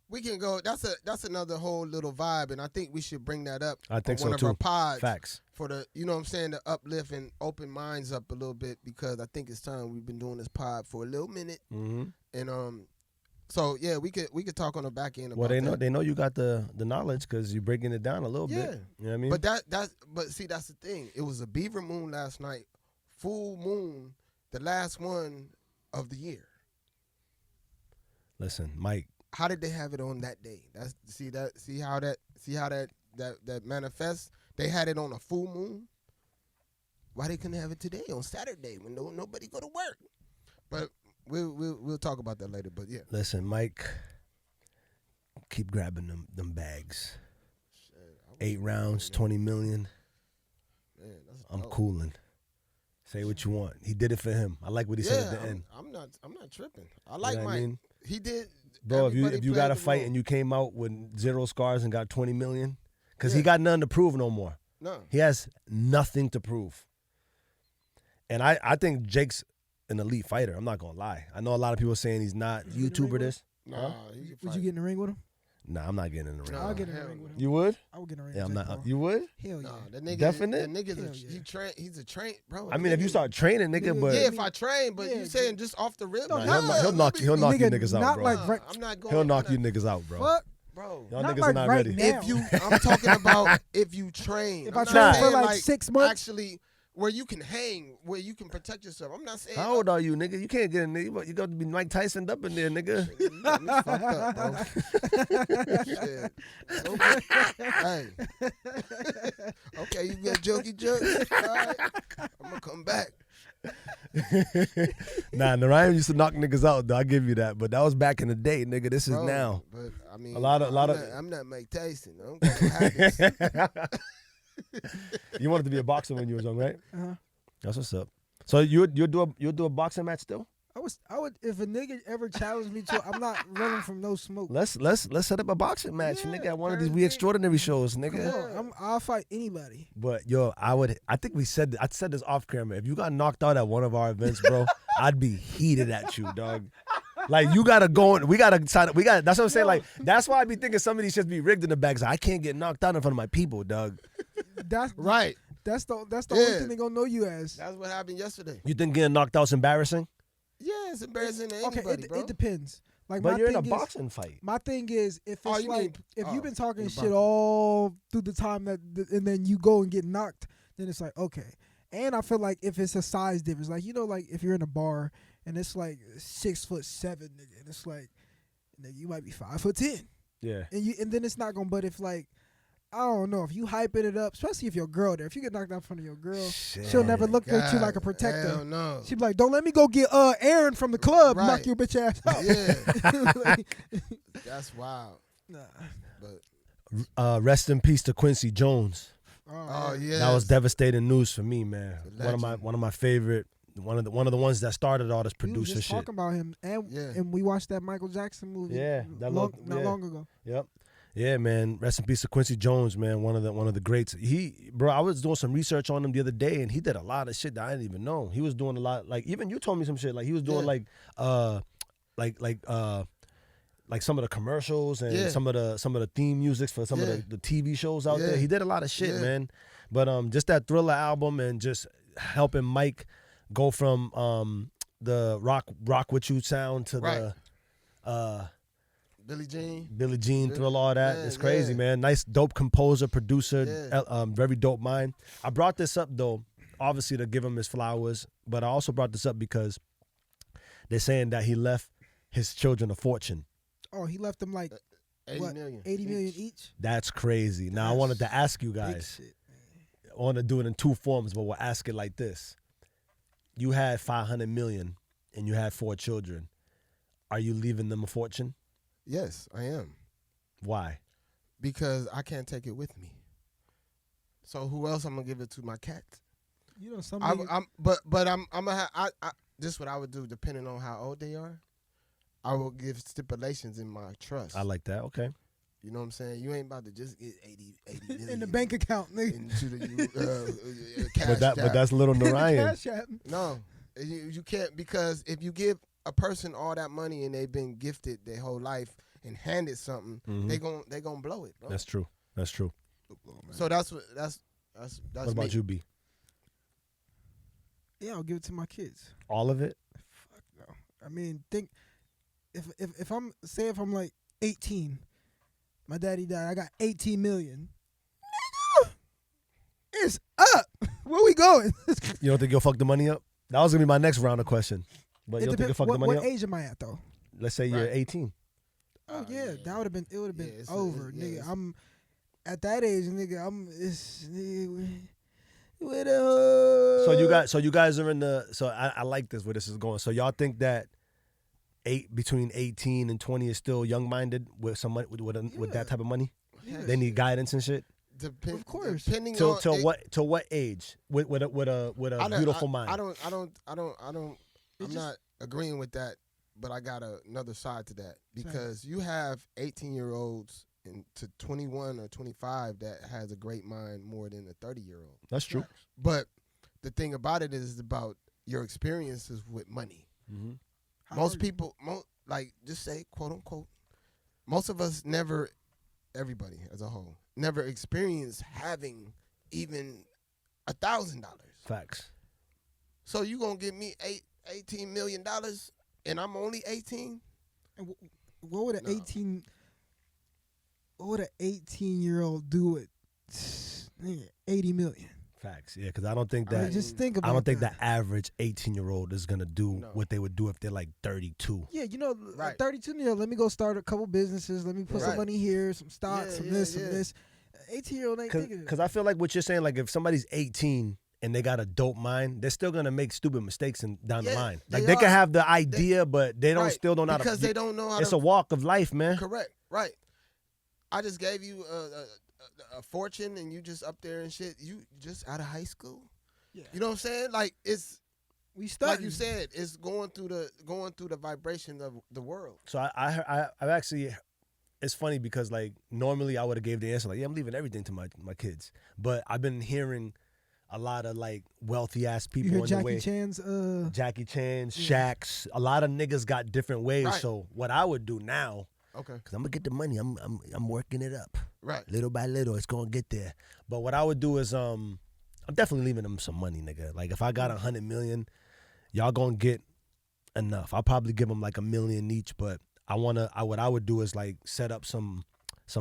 Speaker 2: we can go. That's another whole little vibe, and I think we should bring that up.
Speaker 4: I think
Speaker 2: on one
Speaker 4: so
Speaker 2: of our
Speaker 4: too.
Speaker 2: pods
Speaker 4: Facts.
Speaker 2: for the, you know what I'm saying, to uplift and open minds up a little bit because I think it's time. We've been doing this pod for a little minute,
Speaker 4: Mm-hmm.
Speaker 2: and so yeah, we could talk on the back end about
Speaker 4: Well,
Speaker 2: that.
Speaker 4: they know you got the knowledge because you're breaking it down a little
Speaker 2: Yeah.
Speaker 4: bit. You know what I mean?
Speaker 2: But but see, that's the thing. It was a beaver moon last night, full moon, the last one of the year.
Speaker 4: Listen, Mike.
Speaker 2: How did they have it on that day? See how that manifests. They had it on a full moon. Why they couldn't have it today on Saturday when nobody go to work? But we'll talk about that later. But yeah,
Speaker 4: Listen, Mike. Keep grabbing them bags. 8 rounds, 20 million.
Speaker 2: man, that's
Speaker 4: I'm
Speaker 2: dope.
Speaker 4: cooling. Say what you want. He did it for him. I like what he said at the end.
Speaker 2: I'm not tripping. I like
Speaker 4: You know what
Speaker 2: Mike.
Speaker 4: I mean?
Speaker 2: He did.
Speaker 4: Bro, if you
Speaker 2: everybody
Speaker 4: got
Speaker 2: played
Speaker 4: a
Speaker 2: the
Speaker 4: fight
Speaker 2: role.
Speaker 4: and you came out with 0 scars and got 20 million, because
Speaker 2: Yeah.
Speaker 4: he got nothing to prove no more.
Speaker 2: No.
Speaker 4: He has nothing to prove. And I think Jake's an elite fighter. I'm not gonna lie. I know a lot of people saying he's not.
Speaker 3: You get in the ring
Speaker 4: YouTuber
Speaker 3: with
Speaker 4: this.
Speaker 2: Nah, he can
Speaker 3: Would
Speaker 2: fight.
Speaker 3: you get in the ring with him?
Speaker 4: Nah, I'm not getting in the ring.
Speaker 2: No.
Speaker 3: I'll get in the
Speaker 2: hell
Speaker 3: ring with him.
Speaker 4: You would?
Speaker 3: I would get in the ring.
Speaker 4: Yeah, I'm
Speaker 3: with
Speaker 4: not.
Speaker 3: Jake Paul.
Speaker 4: You would?
Speaker 3: Hell yeah.
Speaker 2: Nah, that nigga.
Speaker 4: Definite?
Speaker 2: That nigga's
Speaker 3: Hell
Speaker 2: a,
Speaker 3: yeah.
Speaker 2: he train. He's a train, bro.
Speaker 4: I mean, if you start training, nigga,
Speaker 3: Nigga,
Speaker 4: but
Speaker 2: Yeah, if I train, but
Speaker 3: Yeah,
Speaker 2: you saying just off the rip?
Speaker 3: No,
Speaker 2: like,
Speaker 3: not
Speaker 2: nah,
Speaker 4: he'll knock you
Speaker 3: Nigga,
Speaker 4: niggas out,
Speaker 3: not
Speaker 4: bro.
Speaker 3: like right-
Speaker 2: I'm not going.
Speaker 4: he'll
Speaker 2: I'm
Speaker 4: knock
Speaker 2: not-
Speaker 4: you niggas out, bro.
Speaker 3: Fuck.
Speaker 2: bro.
Speaker 4: Y'all
Speaker 3: Not
Speaker 4: niggas
Speaker 3: like
Speaker 4: are not
Speaker 3: right
Speaker 4: ready.
Speaker 3: now.
Speaker 2: If you, I'm talking about if you train.
Speaker 3: If
Speaker 2: I'm
Speaker 3: I
Speaker 2: not
Speaker 3: train for
Speaker 2: saying,
Speaker 3: like 6 months,
Speaker 2: actually, where you can hang, where you can protect yourself. I'm not saying.
Speaker 4: How old are you, nigga? You can't get in there. You got to be Mike Tyson up in there, nigga.
Speaker 2: You got me fucked up, bro. Shit. Okay. Hey. Okay, you got jokey jokes. All right. I'm gonna come back.
Speaker 4: Nah, Narayan used to knock niggas out, though. I give you that. But that was back in the day, nigga. This is
Speaker 2: Bro,
Speaker 4: now.
Speaker 2: But I mean,
Speaker 4: A lot of-
Speaker 2: I'm not Mike Tyson. I'm gonna habits.
Speaker 4: You wanted to be a boxer when you was young, right?
Speaker 3: Uh-huh.
Speaker 4: That's what's up. So you'll do a boxing match still?
Speaker 3: I would if a nigga ever challenged me to, I'm not running from no smoke.
Speaker 4: Let's set up a boxing match,
Speaker 3: Yeah,
Speaker 4: nigga. At one of these
Speaker 3: perfect.
Speaker 4: We Extraordinary shows, nigga.
Speaker 3: Come on, I'll fight anybody.
Speaker 4: But yo, I think I said this off camera. If you got knocked out at one of our events, bro, I'd be heated at you, dog. Like you gotta go. That's what I'm saying. Like that's why I be thinking some of these shits be rigged in the bags. I can't get knocked out in front of my people, dog.
Speaker 3: That's
Speaker 2: Right.
Speaker 3: That's the
Speaker 2: Yeah.
Speaker 3: only thing they gonna know you as.
Speaker 2: That's what happened yesterday.
Speaker 4: You think getting knocked out's embarrassing?
Speaker 2: Yeah, it's embarrassing to
Speaker 3: Okay,
Speaker 2: anybody, bro.
Speaker 3: it depends. Like
Speaker 4: But
Speaker 3: my
Speaker 4: you're in a
Speaker 3: thing is,
Speaker 4: boxing fight.
Speaker 3: My thing is, if
Speaker 2: Oh,
Speaker 3: it's
Speaker 2: you
Speaker 3: like
Speaker 2: mean-
Speaker 3: if you've been
Speaker 2: in
Speaker 3: talking
Speaker 2: the
Speaker 3: shit
Speaker 2: boxing.
Speaker 3: all through the time and then you go and get knocked, then it's like okay. And I feel like if it's a size difference, like like if you're in a bar and it's like 6'7", nigga, and it's like, nigga, you might be 5'10",
Speaker 4: Yeah.
Speaker 3: and then it's not gonna. But if like, I don't know, if you hyping it up, especially if your girl there, if you get knocked out in front of your girl, she'll never look at you like a protector.
Speaker 2: Hell no.
Speaker 3: She be like, "Don't let me go get Aaron from the club,
Speaker 2: Right.
Speaker 3: knock your bitch ass out."
Speaker 2: Yeah.
Speaker 3: Like,
Speaker 2: That's wild.
Speaker 3: nah.
Speaker 2: But
Speaker 4: Rest in peace to Quincy Jones.
Speaker 2: oh yeah,
Speaker 4: That was devastating news for me, man.
Speaker 2: Legend.
Speaker 4: One of my favorite. One of the ones that started all this
Speaker 3: We was
Speaker 4: producer
Speaker 3: just
Speaker 4: shit.
Speaker 3: talking about him, and
Speaker 2: Yeah.
Speaker 3: and we watched that Michael Jackson movie.
Speaker 4: Yeah, that
Speaker 3: not
Speaker 4: yeah.
Speaker 3: long ago.
Speaker 4: Yep. Yeah, man. Rest in peace to Quincy Jones, man. One of the greats. Bro, I was doing some research on him the other day, and he did a lot of shit that I didn't even know. He was doing a lot, like even you told me some shit. Like he was doing
Speaker 2: Yeah.
Speaker 4: like some of the commercials and
Speaker 2: Yeah.
Speaker 4: some of the theme musics for some
Speaker 2: Yeah.
Speaker 4: of the TV shows out
Speaker 2: Yeah.
Speaker 4: there. He did a lot of shit,
Speaker 2: Yeah.
Speaker 4: man. But just that Thriller album and just helping Mike go from the rock with you sound to
Speaker 2: Right.
Speaker 4: the
Speaker 2: Billie Jean.
Speaker 4: Billie Jean, Thriller, all that.
Speaker 2: Yeah,
Speaker 4: It's crazy,
Speaker 2: yeah.
Speaker 4: man. Nice, dope composer, producer,
Speaker 2: Yeah.
Speaker 4: very dope mind. I brought this up, though, obviously to give him his flowers, but I also brought this up because they're saying that he left his children a fortune.
Speaker 3: Oh, he left them like
Speaker 2: 80
Speaker 3: what,
Speaker 2: million.
Speaker 3: 80 million each.
Speaker 4: That's crazy. Now, I wanted to ask you
Speaker 3: Big
Speaker 4: guys,
Speaker 3: shit.
Speaker 4: I want to do it in two forms, but we'll ask it like this. You had 500 million and you had 4 children. Are you leaving them a fortune?
Speaker 2: Yes, I am.
Speaker 4: Why?
Speaker 2: Because I can't take it with me. So who else I'm gonna give it to? My cat.
Speaker 3: You know, some
Speaker 2: I'm
Speaker 3: niggas-
Speaker 2: gonna have. This is what I would do, depending on how old they are. I will give stipulations in my trust.
Speaker 4: I like that. Okay.
Speaker 2: You know what I'm saying? You ain't about to just get 80 million
Speaker 3: in the bank account, nigga.
Speaker 2: into the cash.
Speaker 4: But that's little Narayan.
Speaker 3: Cash app.
Speaker 2: No, you can't, because if you give a person all that money and they've been gifted their whole life and handed something, they gonna blow it, bro.
Speaker 4: That's true. That's true.
Speaker 2: So that's
Speaker 4: What
Speaker 2: me.
Speaker 4: about you, B?
Speaker 3: Yeah, I'll give it to my kids.
Speaker 4: All of it?
Speaker 3: Fuck no. I mean, think if I'm like 18, my daddy died. I got 18 million. Nigga, it's up. Where we going?
Speaker 4: You don't think you'll fuck the money up? That was gonna be my next round of question. But you don't think you fuck the money
Speaker 3: what
Speaker 4: up?
Speaker 3: age am I at though?
Speaker 4: Let's say you're 18.
Speaker 3: Oh yeah, that would have been. It would have been
Speaker 2: it's-
Speaker 3: over,
Speaker 2: yeah,
Speaker 3: nigga.
Speaker 2: it's-
Speaker 3: I'm at that age, nigga. With a.
Speaker 4: So you guys are in the. So I like this where this is going. So y'all think that between 18 and 20 is still young minded with some money, with that type of money?
Speaker 3: Yeah.
Speaker 4: They need guidance and shit.
Speaker 3: Of course.
Speaker 2: Depending
Speaker 4: Till
Speaker 2: on
Speaker 4: what age? With a beautiful mind.
Speaker 2: I'm not agreeing with that, but I got another side to that because you have 18-year-olds to 21 or 25 that has a great mind more than a 30-year-old.
Speaker 4: That's true.
Speaker 2: But the thing about it is about your experiences with money.
Speaker 4: Mm-hmm.
Speaker 2: Most people, like just say quote unquote, most of us never, everybody as a whole, never experienced having even $1,000.
Speaker 4: Facts.
Speaker 2: So you gonna give me $18 million and I'm only 18?
Speaker 3: And what would an
Speaker 2: No.
Speaker 3: 18? What would an 18-year-old do with 80 million?
Speaker 4: Facts. Yeah, because I don't think
Speaker 3: I
Speaker 4: that.
Speaker 3: mean, just think about.
Speaker 4: I don't think the average 18-year-old is gonna do
Speaker 2: No.
Speaker 4: what they would do if they're like 32.
Speaker 3: Yeah, you know,
Speaker 2: Right.
Speaker 3: 32-year-old. Let me go start a couple businesses. Let me put some
Speaker 2: Right.
Speaker 3: money here, some stocks,
Speaker 2: Yeah,
Speaker 3: some
Speaker 2: yeah,
Speaker 3: this, some
Speaker 2: yeah.
Speaker 3: this. 18-year-old ain't thinking.
Speaker 4: Because I feel like what you're saying, like if somebody's 18 and they got a dope mind, they're still gonna make stupid mistakes down the
Speaker 2: Yeah,
Speaker 4: line.
Speaker 2: they
Speaker 4: Like they can
Speaker 2: are.
Speaker 4: have the idea, but they don't
Speaker 2: Right,
Speaker 4: still don't know how to.
Speaker 2: because they don't know how
Speaker 4: It's
Speaker 2: to.
Speaker 4: a walk of life, man.
Speaker 2: Correct. Right. I just gave you a fortune and you just up there and shit. You just out of high school.
Speaker 3: Yeah.
Speaker 2: You know what I'm saying? Like it's
Speaker 3: We started.
Speaker 2: like you said, it's going through the vibration of the world.
Speaker 4: So I actually, it's funny because like normally I would have gave the answer like, yeah, I'm leaving everything to my kids, but I've been hearing a lot of like wealthy ass
Speaker 3: You
Speaker 4: people
Speaker 3: hear
Speaker 4: in the
Speaker 3: Jackie
Speaker 4: way.
Speaker 3: Chan's?
Speaker 4: Jackie Chan's, Shaq's, a lot of niggas got different ways.
Speaker 2: Right.
Speaker 4: So what I would do now,
Speaker 2: Okay.
Speaker 4: because I'm gonna get the money, I'm working it up
Speaker 2: Right.
Speaker 4: little by little. It's gonna get there. But what I would do is I'm definitely leaving them some money, nigga. Like if I got 100 million, y'all gonna get enough. I'll probably give them like $1 million each. But what I would do is like set up some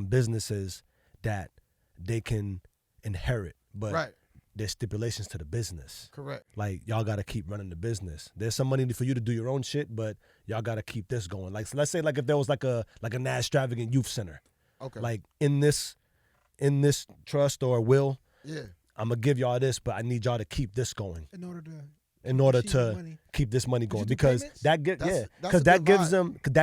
Speaker 4: businesses that they can inherit, but
Speaker 2: Right.
Speaker 4: there's stipulations to the business.
Speaker 2: Correct.
Speaker 4: Like y'all gotta keep running the business. There's some money for you to do your own shit, but y'all gotta keep this going. Like so let's say like if there was like a Nazztravagant youth center,
Speaker 2: Okay.
Speaker 4: like in this trust or will,
Speaker 2: yeah.
Speaker 4: I'm gonna give y'all this, but I need y'all to keep this going
Speaker 3: In order to.
Speaker 4: in order
Speaker 3: achieve the
Speaker 4: to
Speaker 3: money.
Speaker 4: keep this money
Speaker 3: Would
Speaker 4: going
Speaker 3: you do
Speaker 4: because
Speaker 3: payments?
Speaker 2: That's
Speaker 4: because
Speaker 2: a
Speaker 4: that
Speaker 2: good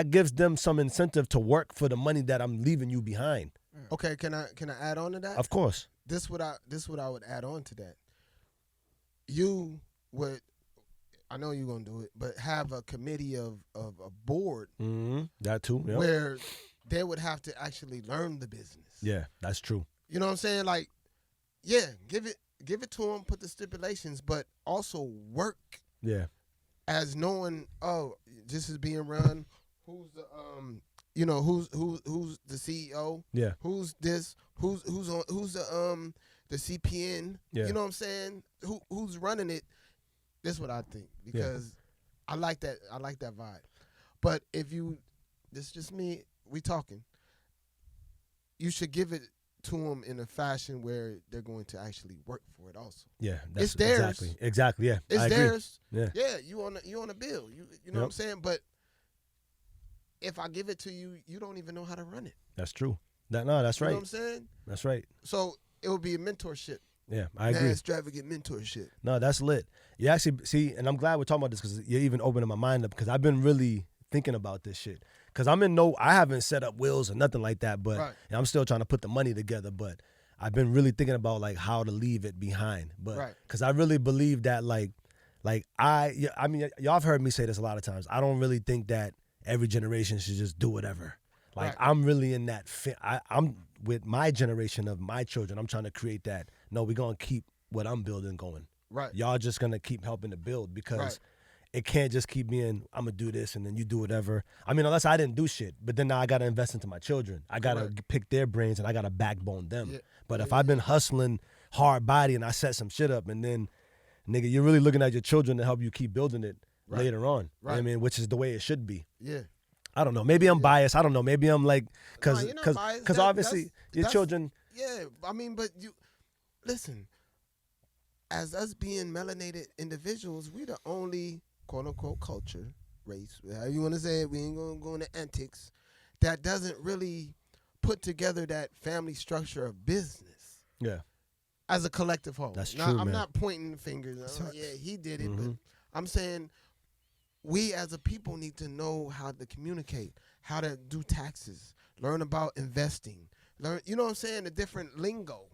Speaker 4: gives
Speaker 2: vibe.
Speaker 4: them some incentive to work for the money that I'm leaving you behind.
Speaker 2: Okay. Can I add on to that?
Speaker 4: Of course.
Speaker 2: This what I would add on to that. You would, I know you're gonna do it, but have a committee of a board
Speaker 4: Mm-hmm. That too. Yeah.
Speaker 2: where they would have to actually learn the business.
Speaker 4: Yeah, that's true.
Speaker 2: You know what I'm saying? Like, yeah, give it to them, put the stipulations, but also work
Speaker 4: Yeah.
Speaker 2: as knowing, oh, this is being run. Who's the who's the CEO?
Speaker 4: Yeah.
Speaker 2: Who's this? Who's the CPN?
Speaker 4: Yeah.
Speaker 2: You know what I'm saying? Who's running it? That's what I think because I like that vibe. But if you, this is just me. We talking. You should give it to them in a fashion where they're going to actually work for it. Also,
Speaker 4: Yeah. That's
Speaker 2: It's theirs.
Speaker 4: Exactly. Yeah.
Speaker 2: it's
Speaker 4: I agree.
Speaker 2: theirs.
Speaker 4: Yeah.
Speaker 2: Yeah, you on a bill. You know what I'm saying? But if I give it to you, you don't even know how to run it.
Speaker 4: That's true. That's
Speaker 2: You
Speaker 4: right.
Speaker 2: know what I'm saying?
Speaker 4: That's right.
Speaker 2: So it would be a mentorship.
Speaker 4: Yeah, I agree.
Speaker 2: Extravagant mentorship.
Speaker 4: No, that's lit. You actually see, and I'm glad we're talking about this because you're even opening my mind up because I've been really thinking about this shit. Because I haven't set up wills or nothing like that, but
Speaker 2: Right.
Speaker 4: and I'm still trying to put the money together. But I've been really thinking about like how to leave it behind. But
Speaker 2: Right.
Speaker 4: because I really believe that like I mean y'all have heard me say this a lot of times. I don't really think that every generation should just do whatever. Like
Speaker 2: Right.
Speaker 4: I'm really in that. I'm with my generation of my children. I'm trying to create that. No, we're gonna keep what I'm building going.
Speaker 2: Right.
Speaker 4: Y'all just gonna keep helping to build because
Speaker 2: Right.
Speaker 4: it can't just keep being I'm gonna do this and then you do whatever. I mean, unless I didn't do shit, but then now I gotta invest into my children. I gotta
Speaker 2: Correct.
Speaker 4: pick their brains and I gotta backbone them.
Speaker 2: Yeah.
Speaker 4: But if I've been hustling hard body and I set some shit up and then, nigga, you're really looking at your children to help you keep building it
Speaker 2: Right.
Speaker 4: later on. You know what I
Speaker 2: Right.
Speaker 4: mean, which is the way it should be.
Speaker 2: Yeah.
Speaker 4: I don't know. Maybe I'm biased. I don't know. Maybe I'm like because
Speaker 2: you're not biased.
Speaker 4: obviously your
Speaker 2: that's-
Speaker 4: children.
Speaker 2: Yeah. I mean, but you listen. As us being melanated individuals, we the only quote unquote culture, race, however you want to say it. We ain't gonna go into antics. That doesn't really put together that family structure of business.
Speaker 4: Yeah.
Speaker 2: As a collective whole.
Speaker 4: That's
Speaker 2: now,
Speaker 4: true,
Speaker 2: I'm
Speaker 4: man.
Speaker 2: not pointing fingers. Yeah, he did it, but
Speaker 4: Mhm.
Speaker 2: I'm saying we as a people need to know how to communicate, how to do taxes, learn about investing, learn, you know what I'm saying, the different lingo.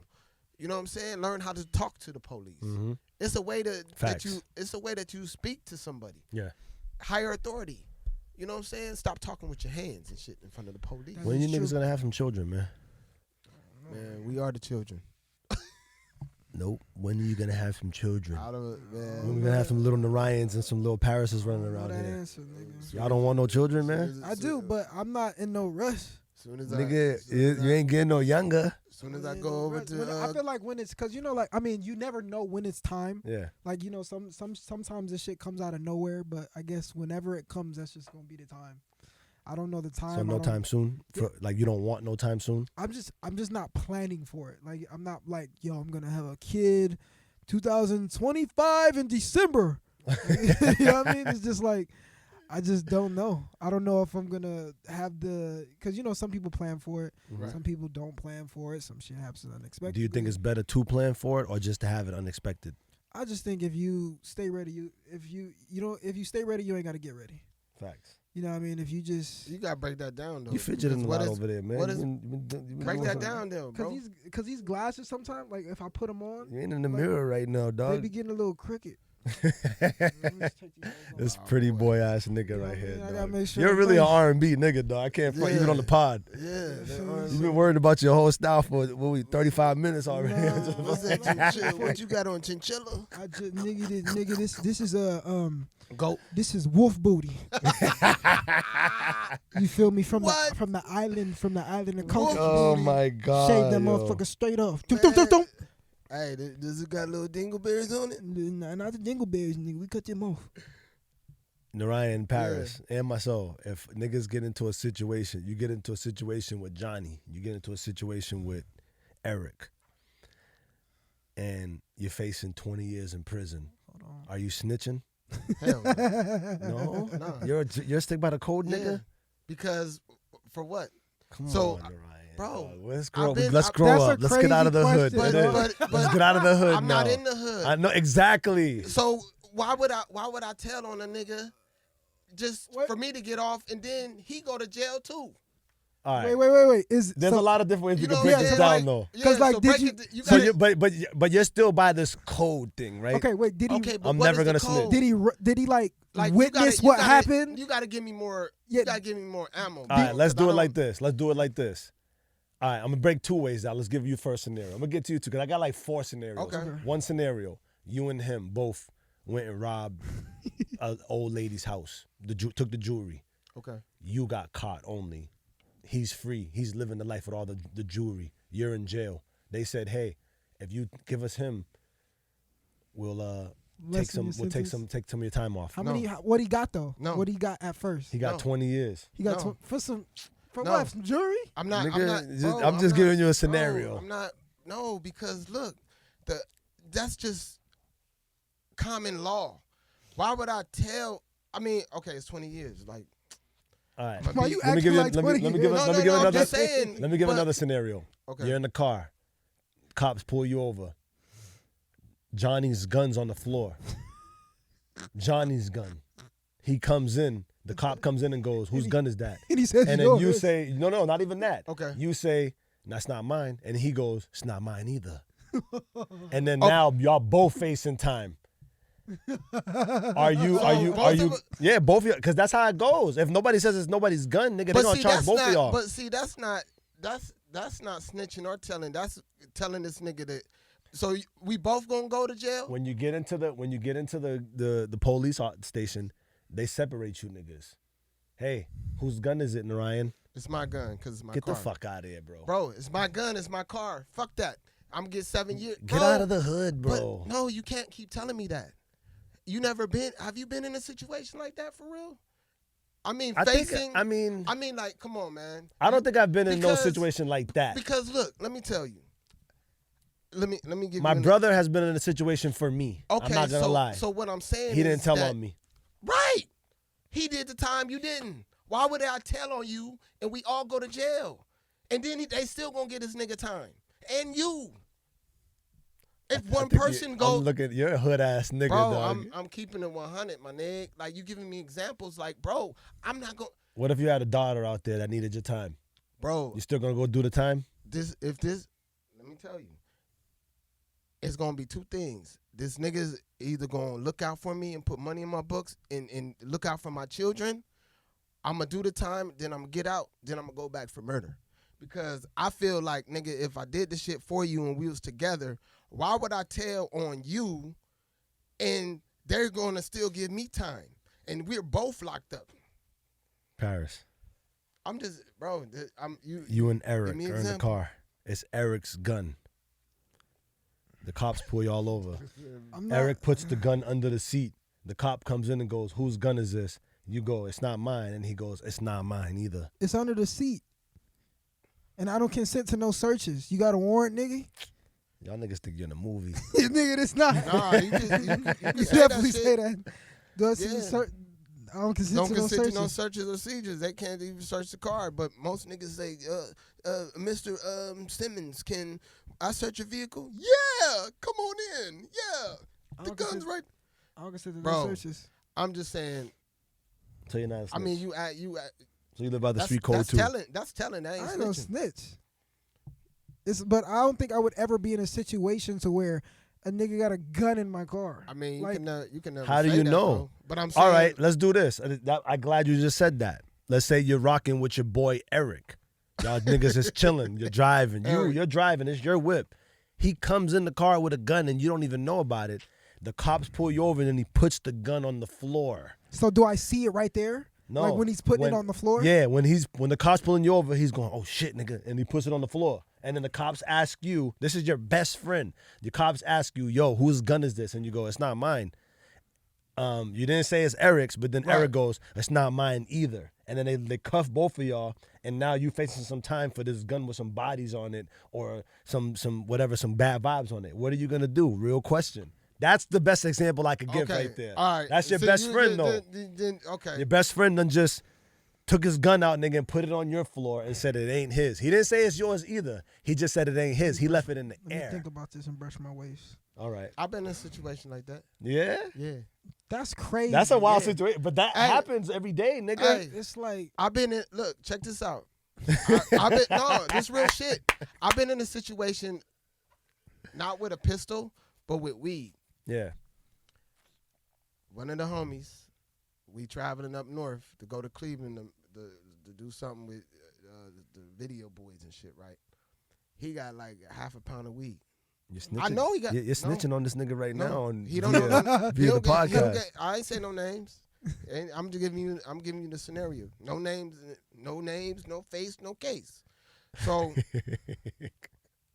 Speaker 2: You know what I'm saying? Learn how to talk to the police.
Speaker 4: Mm-hmm.
Speaker 2: It's a way that
Speaker 4: Facts.
Speaker 2: it's a way that you speak to somebody.
Speaker 4: Yeah.
Speaker 2: Higher authority. You know what I'm saying? Stop talking with your hands and shit in front of the police.
Speaker 3: That
Speaker 4: When you
Speaker 3: is
Speaker 4: niggas
Speaker 3: true.
Speaker 4: gonna have some children, man?
Speaker 2: Man, we are the children.
Speaker 4: Nope. When are you gonna have some children?
Speaker 2: Out of it,
Speaker 4: When we
Speaker 2: man.
Speaker 4: gonna have some little Narayan's and some little Parises running
Speaker 3: I know
Speaker 4: around
Speaker 3: that
Speaker 4: here?
Speaker 3: answer, nigga.
Speaker 4: Y'all don't want no children, man?
Speaker 3: I do, but I'm not in no rush.
Speaker 2: Soon as
Speaker 4: Nigga,
Speaker 2: soon
Speaker 4: you,
Speaker 2: as
Speaker 4: you ain't getting no younger.
Speaker 2: Soon as I
Speaker 3: In
Speaker 2: go
Speaker 3: no
Speaker 2: over
Speaker 3: rush.
Speaker 2: to,
Speaker 3: When- I feel like when it's, cause you know, like, I mean, you never know when it's time.
Speaker 4: Yeah.
Speaker 3: Like, you know, sometimes this shit comes out of nowhere, but I guess whenever it comes, that's just gonna be the time. I don't know the time.
Speaker 4: So
Speaker 3: I
Speaker 4: no
Speaker 3: don't-
Speaker 4: time soon. Like you don't want no time soon.
Speaker 3: I'm just not planning for it. Like, I'm not like, yo, I'm gonna have a kid, 2025 in December. You know what I mean? It's just like, I just don't know. I don't know if I'm gonna have cause you know some people plan for it,
Speaker 2: Right.
Speaker 3: some people don't plan for it. Some shit happens unexpected.
Speaker 4: Do you think it's better to plan for it or just to have it unexpected?
Speaker 3: I just think if you stay ready, if you stay ready, you ain't gotta get ready.
Speaker 4: Facts.
Speaker 3: You know what I mean? If you just
Speaker 2: You gotta break that down though.
Speaker 4: You fidgeting a
Speaker 2: Because what
Speaker 4: lot
Speaker 2: is-
Speaker 4: over there, man.
Speaker 2: what is-
Speaker 4: You been
Speaker 2: break
Speaker 4: doing
Speaker 2: that
Speaker 4: something.
Speaker 2: down though, bro.
Speaker 3: cause these glasses sometimes, like if I put them on,
Speaker 4: You ain't in the
Speaker 3: Like,
Speaker 4: mirror right now,
Speaker 3: they
Speaker 4: dog.
Speaker 3: be getting a little crooked. Let me just take these off.
Speaker 4: This pretty boy ass nigga
Speaker 3: know
Speaker 4: right
Speaker 3: what I
Speaker 4: here,
Speaker 3: mean? I gotta
Speaker 4: dog.
Speaker 3: make sure
Speaker 4: You're
Speaker 3: I'm
Speaker 4: really an
Speaker 3: nice.
Speaker 4: R&B nigga, dog. I can't front. You've been on the pod.
Speaker 2: Yeah.
Speaker 4: You've been worried about your whole style for 35 minutes already.
Speaker 3: Nah.
Speaker 2: What's that chinchilla? What you got on chinchilla?
Speaker 3: I just nigga this is a
Speaker 2: Goat.
Speaker 3: this is wolf booty. You feel me from
Speaker 2: What?
Speaker 3: the island of
Speaker 2: Wolf
Speaker 3: culture.
Speaker 4: Oh
Speaker 2: booty.
Speaker 4: my god.
Speaker 3: Shave them
Speaker 4: yo.
Speaker 3: motherfuckers straight off.
Speaker 2: Man. Hey, does it got little dingleberries on it?
Speaker 3: Nah, not the dingleberries, nigga. We cut them off.
Speaker 4: Narayan, Paris, and myself, if niggas get into a situation, you get into a situation with Johnny, you get into a situation with Eric, and you're facing 20 years in prison.
Speaker 3: Hold on.
Speaker 4: Are you snitching?
Speaker 2: Hell no.
Speaker 4: No?
Speaker 2: Nah.
Speaker 4: You're stick by the code,
Speaker 2: Yeah.
Speaker 4: nigga?
Speaker 2: Because for what?
Speaker 4: Come
Speaker 2: So,
Speaker 4: on, Narayan.
Speaker 2: bro,
Speaker 4: dog. Let's
Speaker 2: I've
Speaker 4: grow,
Speaker 2: been-
Speaker 4: let's
Speaker 2: I-
Speaker 4: grow
Speaker 3: That's a
Speaker 4: up. Let's get out of the
Speaker 3: crazy
Speaker 4: hood.
Speaker 3: question,
Speaker 2: But,
Speaker 3: dog.
Speaker 2: but,
Speaker 4: Let's get out of the hood
Speaker 2: I'm
Speaker 4: now.
Speaker 2: not in the hood.
Speaker 4: I know exactly.
Speaker 2: So why would I tell on a nigga just
Speaker 3: What?
Speaker 2: for me to get off and then he go to jail too?
Speaker 4: All right.
Speaker 3: Wait. Is
Speaker 4: There's
Speaker 3: so,
Speaker 4: a lot of different ways you
Speaker 2: know
Speaker 4: can
Speaker 2: what
Speaker 4: break
Speaker 2: I'm
Speaker 4: this
Speaker 2: saying?
Speaker 4: down,
Speaker 2: Like,
Speaker 4: though.
Speaker 2: yeah,
Speaker 3: 'Cause, like,
Speaker 2: so
Speaker 3: did
Speaker 2: break
Speaker 3: you-
Speaker 2: it- you
Speaker 4: So,
Speaker 2: gotta-
Speaker 4: but you're still by this code thing, right?
Speaker 3: Okay, wait. Did he
Speaker 2: okay, but
Speaker 4: I'm
Speaker 2: what
Speaker 4: never
Speaker 2: is the
Speaker 4: gonna snitch.
Speaker 2: code?
Speaker 3: did he like
Speaker 2: Like,
Speaker 3: witness
Speaker 2: you
Speaker 3: what
Speaker 2: gotta-
Speaker 3: happened?
Speaker 2: You got to give me more.
Speaker 3: Yeah.
Speaker 2: You got to give me more ammo.
Speaker 4: All right, let's do it like
Speaker 2: this.
Speaker 4: this. Let's do it like this. All right, I'm gonna break two ways out. Let's give you first scenario. I'm gonna get to you two because I got like 4 scenarios.
Speaker 2: Okay.
Speaker 4: One scenario, you and him both went and robbed an old lady's house. Took the jewelry.
Speaker 2: Okay.
Speaker 4: You got caught only. He's free. He's living the life with all the jewelry. You're in jail. They said, hey, if you give us him, we'll take
Speaker 3: Lessen
Speaker 4: some.
Speaker 3: your
Speaker 4: We'll take
Speaker 3: sentence?
Speaker 4: some of your time off.
Speaker 3: How
Speaker 2: No.
Speaker 3: many? What he got though?
Speaker 2: No.
Speaker 3: What he got at first?
Speaker 4: He got
Speaker 2: No.
Speaker 4: 20 years.
Speaker 3: He got
Speaker 2: No.
Speaker 3: for
Speaker 2: No.
Speaker 3: what? Some jewelry?
Speaker 2: I'm not.
Speaker 4: Nigga,
Speaker 2: bro,
Speaker 4: I'm just
Speaker 2: not-
Speaker 4: giving you a
Speaker 2: bro,
Speaker 4: scenario.
Speaker 2: I'm not. No, because look, that's just common law. Why would I tell? I mean, okay, it's 20 years. Like,
Speaker 4: All right.
Speaker 2: Why
Speaker 3: Why you
Speaker 4: Let me
Speaker 3: acting
Speaker 4: give you.
Speaker 3: like
Speaker 4: Let me
Speaker 3: 20
Speaker 4: give.
Speaker 3: years?
Speaker 4: Let me give
Speaker 2: I'm
Speaker 4: another.
Speaker 2: just saying.
Speaker 4: Let me give
Speaker 2: but-
Speaker 4: another scenario.
Speaker 2: Okay.
Speaker 4: You're in the car. Cops pull you over. Johnny's gun's on the floor. Johnny's gun. He comes in. The cop comes in and goes, "Whose gun is that?"
Speaker 3: And he says,
Speaker 4: And then you
Speaker 3: yours.
Speaker 4: say, "No, not even that."
Speaker 2: Okay.
Speaker 4: You say, "That's not mine," and he goes, "It's not mine either." And then
Speaker 2: Okay.
Speaker 4: now y'all both facing time. Are you?
Speaker 2: both of us-
Speaker 4: Yeah, both of you. Because that's how it goes. If nobody says it's nobody's gun, nigga, they gonna charge both
Speaker 2: not,
Speaker 4: of y'all.
Speaker 2: But see, that's not snitching or telling. That's telling this nigga that. So we both gonna go to jail.
Speaker 4: When you get into the police station, they separate you niggas. Hey, whose gun is it, Narayan?
Speaker 2: It's my gun because it's my
Speaker 4: Get
Speaker 2: car.
Speaker 4: the fuck out of here, bro.
Speaker 2: Bro, it's my gun. It's my car. Fuck that. I'm gonna get 7 years.
Speaker 4: Get
Speaker 2: Bro,
Speaker 4: out of the hood, bro.
Speaker 2: But no, you can't keep telling me that. You never been? Have you been in a situation like that for real? I mean,
Speaker 4: I
Speaker 2: facing.
Speaker 4: mean,
Speaker 2: I mean, like, come on, man.
Speaker 4: I don't think I've been in no
Speaker 2: Because-
Speaker 4: situation like that.
Speaker 2: Because look, let me tell you. Let me give
Speaker 4: My
Speaker 2: you.
Speaker 4: brother has been in a situation for me.
Speaker 2: Okay,
Speaker 4: I'm not gonna
Speaker 2: so,
Speaker 4: lie.
Speaker 2: So what I'm saying
Speaker 4: He
Speaker 2: is
Speaker 4: didn't tell
Speaker 2: that-
Speaker 4: on me.
Speaker 2: Right. He did the time, you didn't. Why would I tell on you and we all go to jail? And then they still gonna get this nigga time. And you. If one person goes,
Speaker 4: look at you're a hood ass nigga,
Speaker 2: bro,
Speaker 4: dog.
Speaker 2: I'm keeping it 100, my nigga. Like, you giving me examples, like, bro, I'm not gonna.
Speaker 4: What if you had a daughter out there that needed your time?
Speaker 2: Bro,
Speaker 4: You still gonna go do the time?
Speaker 2: let me tell you, it's gonna be two things. This nigga's either gonna look out for me and put money in my books and look out for my children. I'm gonna do the time, then I'm gonna get out, then I'm gonna go back for murder. Because I feel like, nigga, if I did the shit for you and we was together, why would I tell on you and they're gonna still give me time? And we're both locked up.
Speaker 4: Paris.
Speaker 2: I'm just, bro,
Speaker 4: You and Eric
Speaker 2: give me
Speaker 4: are
Speaker 2: an
Speaker 4: in the
Speaker 2: example.
Speaker 4: car. It's Eric's gun. The cops pull you all over.
Speaker 3: I'm not,
Speaker 4: Eric puts the gun under the seat. The cop comes in and goes, "Whose gun is this?" You go, "It's not mine." And he goes, "It's not mine either."
Speaker 3: It's under the seat. And I don't consent to no searches. You got a warrant, nigga?
Speaker 4: Y'all niggas think you're in a movie.
Speaker 3: Nigga, it's not.
Speaker 2: Nah, you can
Speaker 3: You
Speaker 2: say
Speaker 3: definitely
Speaker 2: that
Speaker 3: say
Speaker 2: shit.
Speaker 3: that. Do I see
Speaker 2: Yeah.
Speaker 3: I don't consent
Speaker 2: Don't
Speaker 3: to no
Speaker 2: consent to
Speaker 3: searches.
Speaker 2: no searches or seizures. They can't even search the car. But most niggas say, Mr. Simmons, can I search your vehicle? Yeah, come on in. Yeah,
Speaker 3: I
Speaker 2: the
Speaker 3: don't
Speaker 2: gun's
Speaker 3: consent-
Speaker 2: right.
Speaker 3: I don't consent to
Speaker 2: Bro.
Speaker 3: no searches.
Speaker 2: I'm just saying.
Speaker 4: So you're not a snitch.
Speaker 2: I mean, you at
Speaker 4: so you live by the
Speaker 2: that's,
Speaker 4: street code
Speaker 2: that's
Speaker 4: too.
Speaker 2: telling. That's telling. That ain't
Speaker 3: I ain't no
Speaker 2: snitching.
Speaker 3: snitch. But I don't think I would ever be in a situation to where a nigga got a gun in my car.
Speaker 2: I mean,
Speaker 3: Like,
Speaker 2: you can never.
Speaker 4: How do
Speaker 2: say
Speaker 4: you
Speaker 2: that,
Speaker 4: know?
Speaker 2: bro. But I'm saying,
Speaker 4: All right, let's do this. I'm glad you just said that. Let's say you're rocking with your boy Eric. Y'all niggas is chilling. You're driving.
Speaker 2: Eric.
Speaker 4: You're driving. It's your whip. He comes in the car with a gun and you don't even know about it. The cops pull you over and then he puts the gun on the floor.
Speaker 3: So do I see it right there?
Speaker 4: No.
Speaker 3: Like when he's putting it on the floor?
Speaker 4: Yeah, when the cops pulling you over, he's going, "Oh shit, nigga," and he puts it on the floor. And then the cops ask you, this is your best friend. The cops ask you, "Yo, whose gun is this?" And you go, "It's not mine." You didn't say it's Eric's, but then
Speaker 2: Right.
Speaker 4: Eric goes, "It's not mine either." And then they cuff both of y'all, and now you facing some time for this gun with some bodies on it or some bad vibes on it. What are you gonna do? Real question. That's the best example I could give
Speaker 2: okay,
Speaker 4: right there.
Speaker 2: all right.
Speaker 4: That's your
Speaker 2: So
Speaker 4: best
Speaker 2: you-
Speaker 4: friend though.
Speaker 2: Okay.
Speaker 4: Your best friend done just took his gun out, nigga, and put it on your floor and said it ain't his. He didn't say it's yours either. He just said it ain't his. He left it in the
Speaker 3: Let me
Speaker 4: air.
Speaker 3: think about this and brush my waist.
Speaker 4: All right.
Speaker 2: I've been in a situation like that.
Speaker 4: Yeah?
Speaker 2: Yeah.
Speaker 3: That's crazy.
Speaker 4: That's a wild
Speaker 2: Yeah.
Speaker 4: situation. But that
Speaker 2: Hey.
Speaker 4: happens every day, nigga.
Speaker 2: Hey.
Speaker 3: It's like
Speaker 2: I've been in. Look, check this out. This real shit. I've been in a situation, not with a pistol, but with weed.
Speaker 4: Yeah.
Speaker 2: One of the homies, we traveling up north to go to Cleveland to do something with the video boys and shit. Right? He got like half a pound of weed.
Speaker 4: You're snitching.
Speaker 2: I know he got.
Speaker 4: You're snitching on this nigga right
Speaker 2: No,
Speaker 4: now on
Speaker 2: he don't
Speaker 4: via,
Speaker 2: know.
Speaker 4: via
Speaker 2: He
Speaker 4: the
Speaker 2: don't get- he don't
Speaker 4: podcast.
Speaker 2: get- I ain't say no names. And I'm just giving you the scenario. No names, no face, no case. So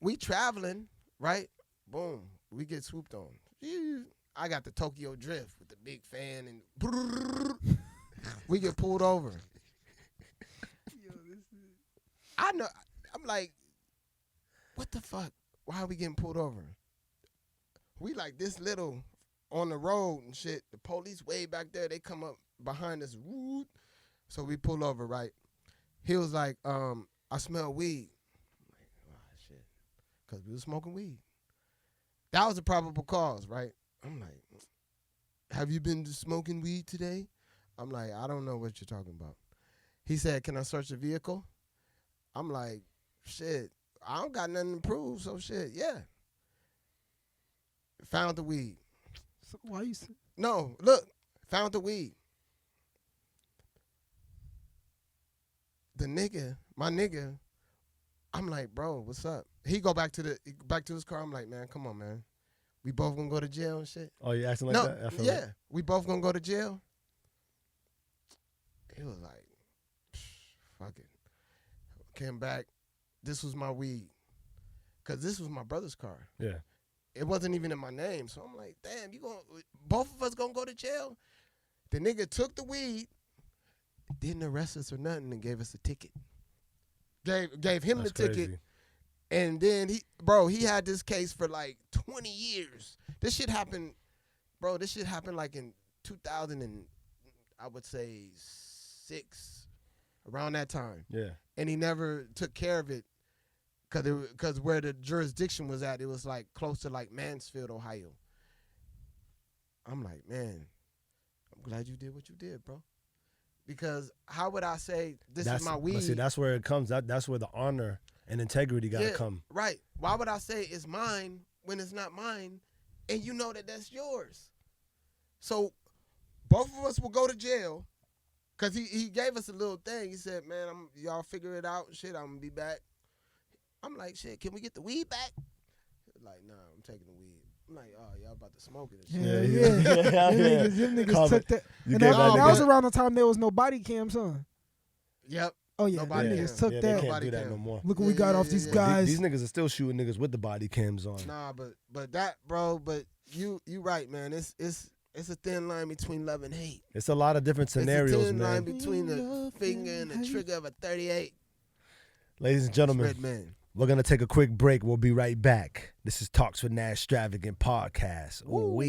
Speaker 2: we traveling, right? Boom, we get swooped on. I got the Tokyo Drift with the big fan and we get pulled over. I know. I'm like, what the fuck? Why are we getting pulled over? We like this little on the road and shit. The police way back there. They come up behind us. Woo. So we pull over, right? He was like, I smell weed. I'm like, oh, shit. Because we was smoking weed. That was a probable cause, right? I'm like, have you been smoking weed today? I'm like, I don't know what you're talking about. He said, can I search the vehicle? I'm like, shit, I don't got nothing to prove, so shit, yeah. Found the weed.
Speaker 3: so why you?
Speaker 2: No, look, found the weed. The nigga, my nigga, I'm like, bro, what's up? He go back to his car. I'm like, man, come on, man. We both gonna go to jail and shit.
Speaker 4: Oh, you acting like
Speaker 2: No,
Speaker 4: that? I feel
Speaker 2: yeah,
Speaker 4: like-
Speaker 2: we both gonna go to jail. He was like, fuck it. Came back. This was my weed. Because this was my brother's car.
Speaker 4: Yeah.
Speaker 2: It wasn't even in my name. So I'm like, damn, both of us gonna go to jail? The nigga took the weed, didn't arrest us or nothing, and gave us a ticket. Gave him
Speaker 4: That's
Speaker 2: the ticket.
Speaker 4: crazy.
Speaker 2: And then he had this case for like 20 years. This shit happened like in 2000 and I would say 6, around that time.
Speaker 4: Yeah.
Speaker 2: And he never took care of it because where the jurisdiction was at, it was like close to like Mansfield, Ohio. I'm like, man, I'm glad you did what you did, bro. Because how would I say this is my weed?
Speaker 4: But see, that's where it comes. That's where the honor and integrity got to come.
Speaker 2: Right. Why would I say it's mine when it's not mine and you know that that's yours? So both of us will go to jail because he gave us a little thing. He said, man, y'all figure it out. Shit, I'm going to be back. I'm like, shit, can we get the weed back? Like, nah, I'm taking the weed. I'm like, oh, y'all about to smoke it. And shit.
Speaker 3: Yeah. Them niggas took that. And that was around the time there was no body cams, huh?
Speaker 2: Yep.
Speaker 3: Oh, yeah.
Speaker 2: Nobody
Speaker 3: Them niggas took
Speaker 4: They
Speaker 3: that.
Speaker 4: can't do that no more.
Speaker 3: Look what we got off these guys.
Speaker 4: These niggas are still shooting niggas with the body cams on.
Speaker 2: Nah, but that, bro, but you right, man. It's a thin line between love and hate.
Speaker 4: It's a lot of different scenarios,
Speaker 2: it's a thin
Speaker 4: man.
Speaker 2: line between the finger and the trigger of a 38.
Speaker 4: Ladies and gentlemen,
Speaker 2: Red man.
Speaker 4: we're going to take a quick break. We'll be right back. This is Talks with Nazztravagant podcast. Ooh,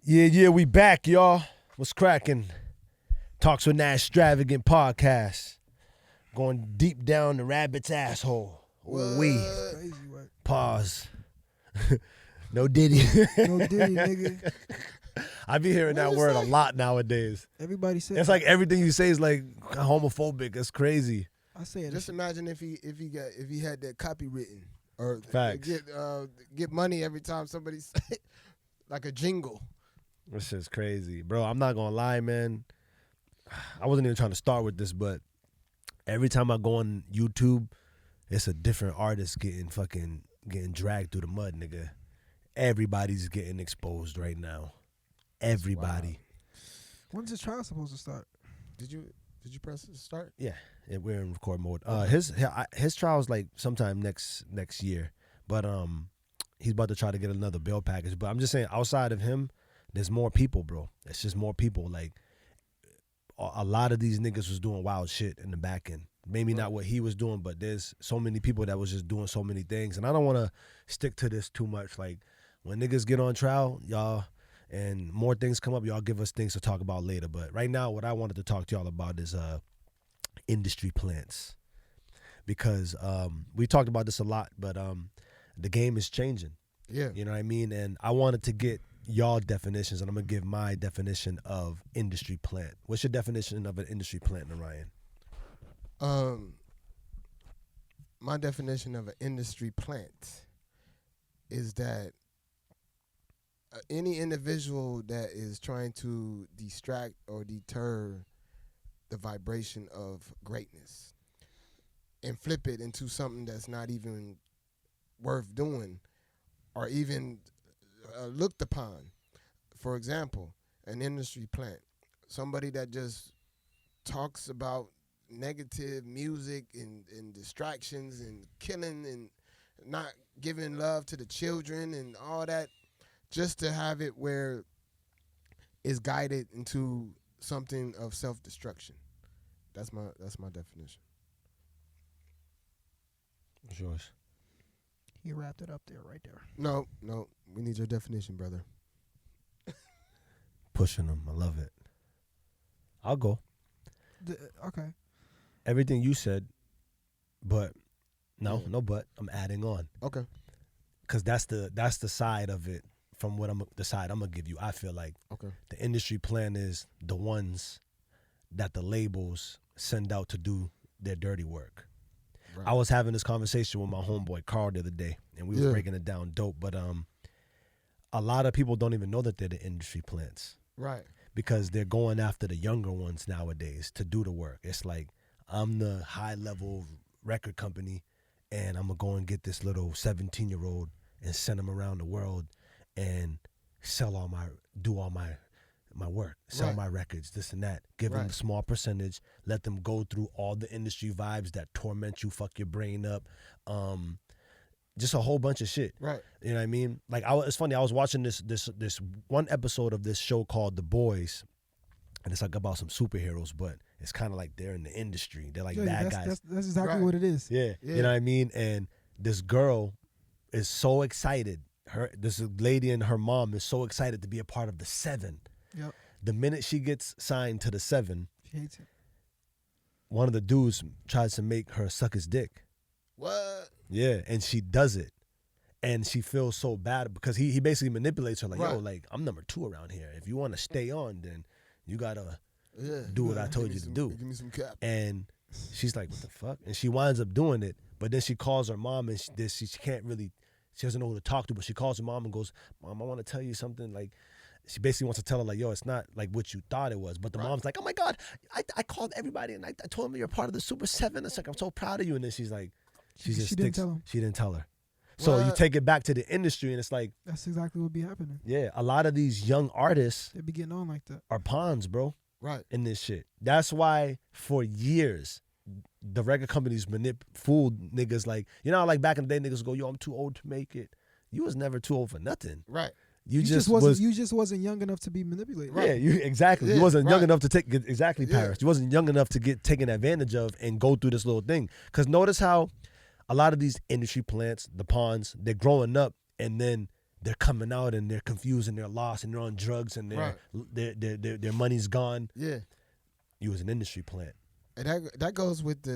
Speaker 4: Yeah, we back, y'all. What's cracking? Talks with Nazztravagant podcast. Going deep down the rabbit's asshole. Ooh,
Speaker 3: Crazy work.
Speaker 4: Pause. No Diddy.
Speaker 3: No Diddy, nigga.
Speaker 4: I be hearing that word a lot nowadays.
Speaker 3: Everybody said
Speaker 4: It's like everything you say is like homophobic. It's crazy.
Speaker 3: I say it.
Speaker 2: Just imagine if he had that copywritten or
Speaker 4: Facts.
Speaker 2: get money every time somebody say like a jingle.
Speaker 4: This shit's crazy, bro. I'm not gonna lie, man. I wasn't even trying to start with this, but every time I go on YouTube, it's a different artist getting dragged through the mud, nigga. Everybody's getting exposed right now. Everybody.
Speaker 3: When's the trial supposed to start?
Speaker 2: Did you press start?
Speaker 4: Yeah, we're in record mode. His trial's like sometime next year, but he's about to try to get another bail package. But I'm just saying, outside of him, there's more people, bro. It's just more people. Like a lot of these niggas was doing wild shit in the back end. Maybe not what he was doing, but there's so many people that was just doing so many things. And I don't want to stick to this too much. Like when niggas get on trial, y'all, and more things come up, y'all give us things to talk about later. But right now, what I wanted to talk to y'all about is industry plants. Because we talked about this a lot, but the game is changing.
Speaker 2: Yeah.
Speaker 4: You know what I mean? And I wanted to get y'all definitions, and I'm going to give my definition of industry plant. What's your definition of an industry plant, Narayan?
Speaker 2: My definition of an industry plant is that any individual that is trying to distract or deter the vibration of greatness and flip it into something that's not even worth doing or even looked upon. For example, an industry plant, somebody that just talks about negative music and distractions and killing and not giving love to the children and all that, just to have it where it's guided into something of self-destruction. That's my definition.
Speaker 4: What's yours?
Speaker 3: He wrapped it up there, right there.
Speaker 2: No, we need your definition, brother.
Speaker 4: Pushing them. I love it. I'll go.
Speaker 3: Okay.
Speaker 4: Everything you said, but no but. I'm adding on.
Speaker 2: Okay.
Speaker 4: Because that's the side of it from the side I'm going to give you. I feel like the industry plan is the ones that the labels send out to do their dirty work. Right. I was having this conversation with my homeboy Carl the other day, and we were breaking it down dope. But a lot of people don't even know that they're the industry plants.
Speaker 2: Right.
Speaker 4: Because they're going after the younger ones nowadays to do the work. It's like, I'm the high-level record company, and I'm going to go and get this little 17-year-old and send him around the world and do all my work, sell my records, this and that. Give them a small percentage, let them go through all the industry vibes that torment you, fuck your brain up, just a whole bunch of shit.
Speaker 2: Right.
Speaker 4: You know what I mean? Like, it's funny, I was watching this one episode of this show called The Boys, and it's like about some superheroes, but it's kind of like they're in the industry. They're like bad guys.
Speaker 3: That's exactly what it is.
Speaker 4: Yeah. You know what I mean? And this girl is so excited. This lady and her mom is so excited to be a part of the 7.
Speaker 3: Yep.
Speaker 4: The minute she gets signed to the 7,
Speaker 3: She hates it.
Speaker 4: one of the dudes tries to make her suck his dick.
Speaker 2: What?
Speaker 4: Yeah, and she does it. And she feels so bad because he basically manipulates her like, yo,
Speaker 2: Right.
Speaker 4: like, I'm number 2 around here. If you want to stay on, then you got to
Speaker 2: Yeah.
Speaker 4: do what I told
Speaker 2: Give me
Speaker 4: you to
Speaker 2: some-
Speaker 4: do.
Speaker 2: Give me some cap.
Speaker 4: And she's like, what the fuck? And she winds up doing it. But then she calls her mom and she can't really, she doesn't know who to talk to, but she calls her mom and goes, Mom, I want to tell you something. Like, she basically wants to tell her, like, yo, it's not like what you thought it was. But the mom's like, oh my God, I called everybody and I told them you're part of the Super 7. It's like, I'm so proud of you. And then she's like, she
Speaker 3: didn't tell him.
Speaker 4: She didn't tell her. So you
Speaker 2: What?
Speaker 4: take it back to the industry and it's like,
Speaker 3: That's exactly what be happening.
Speaker 4: yeah, a lot of these young artists
Speaker 3: They be getting on like that.
Speaker 4: are pawns, bro,
Speaker 2: Right.
Speaker 4: in this shit. That's why for years, the record companies fooled niggas like, you know how like back in the day niggas go, yo, I'm too old to make it. You was never too old for nothing.
Speaker 2: Right.
Speaker 4: You just
Speaker 3: wasn't young enough to be manipulated.
Speaker 4: yeah, you exactly.
Speaker 2: Yeah,
Speaker 4: you wasn't young
Speaker 2: right.
Speaker 4: enough to take exactly
Speaker 2: Yeah.
Speaker 4: Paris. You wasn't young enough to get taken advantage of and go through this little thing. Cause notice how a lot of these industry plants, the pawns, they're growing up and then they're coming out and they're confused and they're lost and they're on drugs and their money's gone.
Speaker 2: Yeah.
Speaker 4: You was an industry plant.
Speaker 2: And that goes with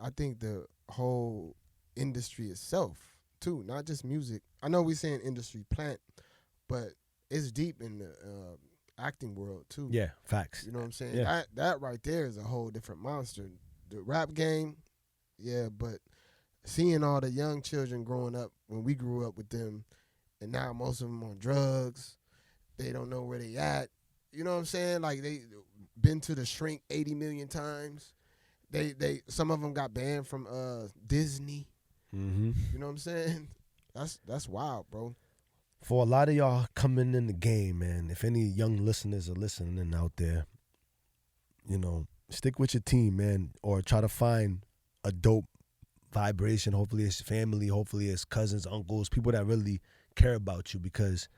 Speaker 2: I think the whole industry itself too, not just music. I know we're saying industry plant, but it's deep in the acting world too.
Speaker 4: Yeah, facts.
Speaker 2: You know what I'm saying?
Speaker 4: Yeah.
Speaker 2: That right there is a whole different monster. The rap game, yeah, but seeing all the young children growing up when we grew up with them, and now most of them on drugs, they don't know where they at. You know what I'm saying? Like they been to the shrink 80 million times. They some of them got banned from Disney.
Speaker 4: Mm-hmm.
Speaker 2: You know what I'm saying? That's wild, bro.
Speaker 4: For a lot of y'all coming in the game, man, if any young listeners are listening out there, you know, stick with your team, man, or try to find a dope vibration. Hopefully it's family, hopefully it's cousins, uncles, people that really care about you, because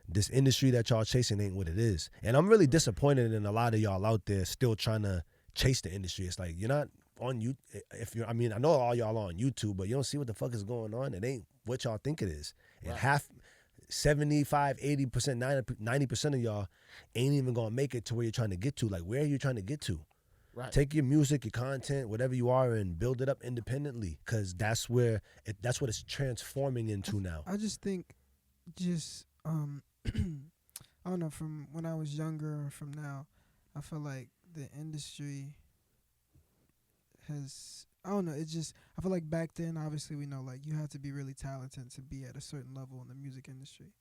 Speaker 4: this industry that y'all chasing ain't what it is. And I'm really disappointed in a lot of y'all out there still trying to chase the industry. It's like, you're not on you. I know all y'all are on YouTube, but you don't see what the fuck is going on. It ain't what y'all think it is. And
Speaker 2: Right.
Speaker 4: 75, 80%, 90% of y'all ain't even gonna make it to where you're trying to get to. Like, where are you trying to get to?
Speaker 2: Right.
Speaker 4: Take your music, your content, whatever you are, and build it up independently, because that's what it's transforming into now.
Speaker 3: I just think, I don't know, from when I was younger or from now, I feel like the industry has, I don't know, I feel like back then, obviously we know, like, you have to be really talented to be at a certain level in the music industry.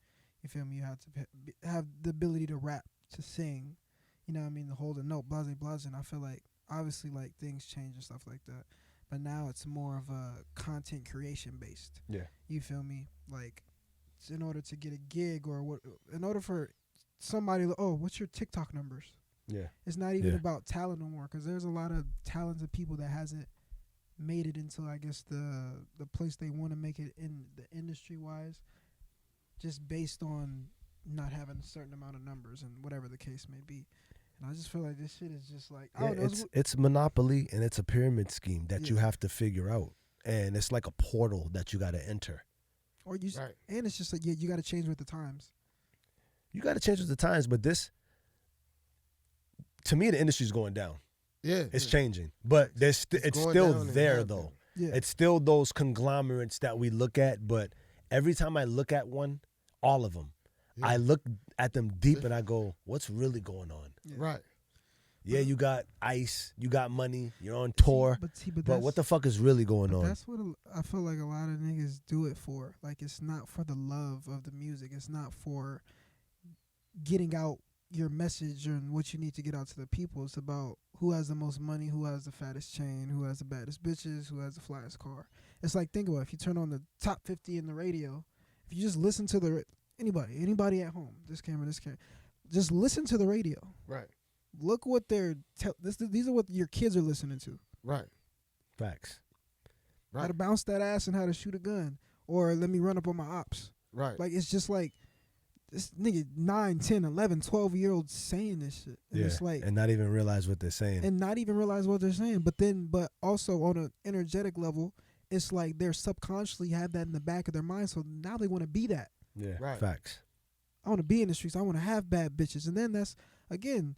Speaker 3: You feel me? You have to have the ability to rap, to sing, you know what I mean, to hold a note, blase, blase. And I feel like, obviously, like, things change and stuff like that. But now it's more of a content creation based.
Speaker 4: Yeah.
Speaker 3: You feel me? Like, in order to get a gig or what, in order for somebody, what's your TikTok numbers?
Speaker 4: Yeah.
Speaker 3: It's not even
Speaker 4: Yeah.
Speaker 3: about talent no more, because there's a lot of talented people that hasn't made it into, I guess, the place they want to make it in the industry wise, just based on not having a certain amount of numbers and whatever the case may be. And I just feel like this shit is just like, I
Speaker 4: Yeah,
Speaker 3: don't know.
Speaker 4: it's monopoly, and it's a pyramid scheme that you
Speaker 3: Yeah.
Speaker 4: have to figure out, and it's like a portal that you got to enter.
Speaker 3: Or you,
Speaker 2: Right.
Speaker 3: and it's just like, yeah, you got to change with the times.
Speaker 4: You got to change with the times, but to me, the industry's going down.
Speaker 2: Yeah.
Speaker 4: It's
Speaker 2: yeah.
Speaker 4: changing, but it's
Speaker 2: going
Speaker 4: still
Speaker 2: down and
Speaker 4: there
Speaker 2: down.
Speaker 4: though.
Speaker 3: Yeah.
Speaker 4: It's still those conglomerates that we look at, but every time I look at one, all of them,
Speaker 2: Yeah.
Speaker 4: I look at them deep and I go, what's really going on?
Speaker 3: Yeah.
Speaker 2: Right.
Speaker 4: Yeah, you got ice, you got money, you're on tour, but what the fuck is really going on?
Speaker 3: That's what I feel like a lot of niggas do it for. Like, it's not for the love of the music. It's not for getting out your message and what you need to get out to the people. It's about who has the most money, who has the fattest chain, who has the baddest bitches, who has the flyest car. It's like, think about it. If you turn on the top 50 in the radio, if you just listen to anybody at home, this camera, just listen to the radio.
Speaker 2: Right.
Speaker 3: Look what these are what your kids are listening to.
Speaker 2: Right.
Speaker 4: Facts.
Speaker 3: How to
Speaker 2: Right.
Speaker 3: bounce that ass and how to shoot a gun. Or let me run up on my ops.
Speaker 2: Right.
Speaker 3: Like, it's just like, this nigga 9, 10, 11, 12-year-olds saying this shit. And
Speaker 4: Yeah,
Speaker 3: it's like,
Speaker 4: and not even realize what they're saying.
Speaker 3: and not even realize what they're saying. But also on an energetic level, it's like they're subconsciously have that in the back of their mind. So now they want to be that.
Speaker 4: Yeah,
Speaker 2: Right.
Speaker 4: facts.
Speaker 3: want to be in the streets. I want to have bad bitches. And then that's again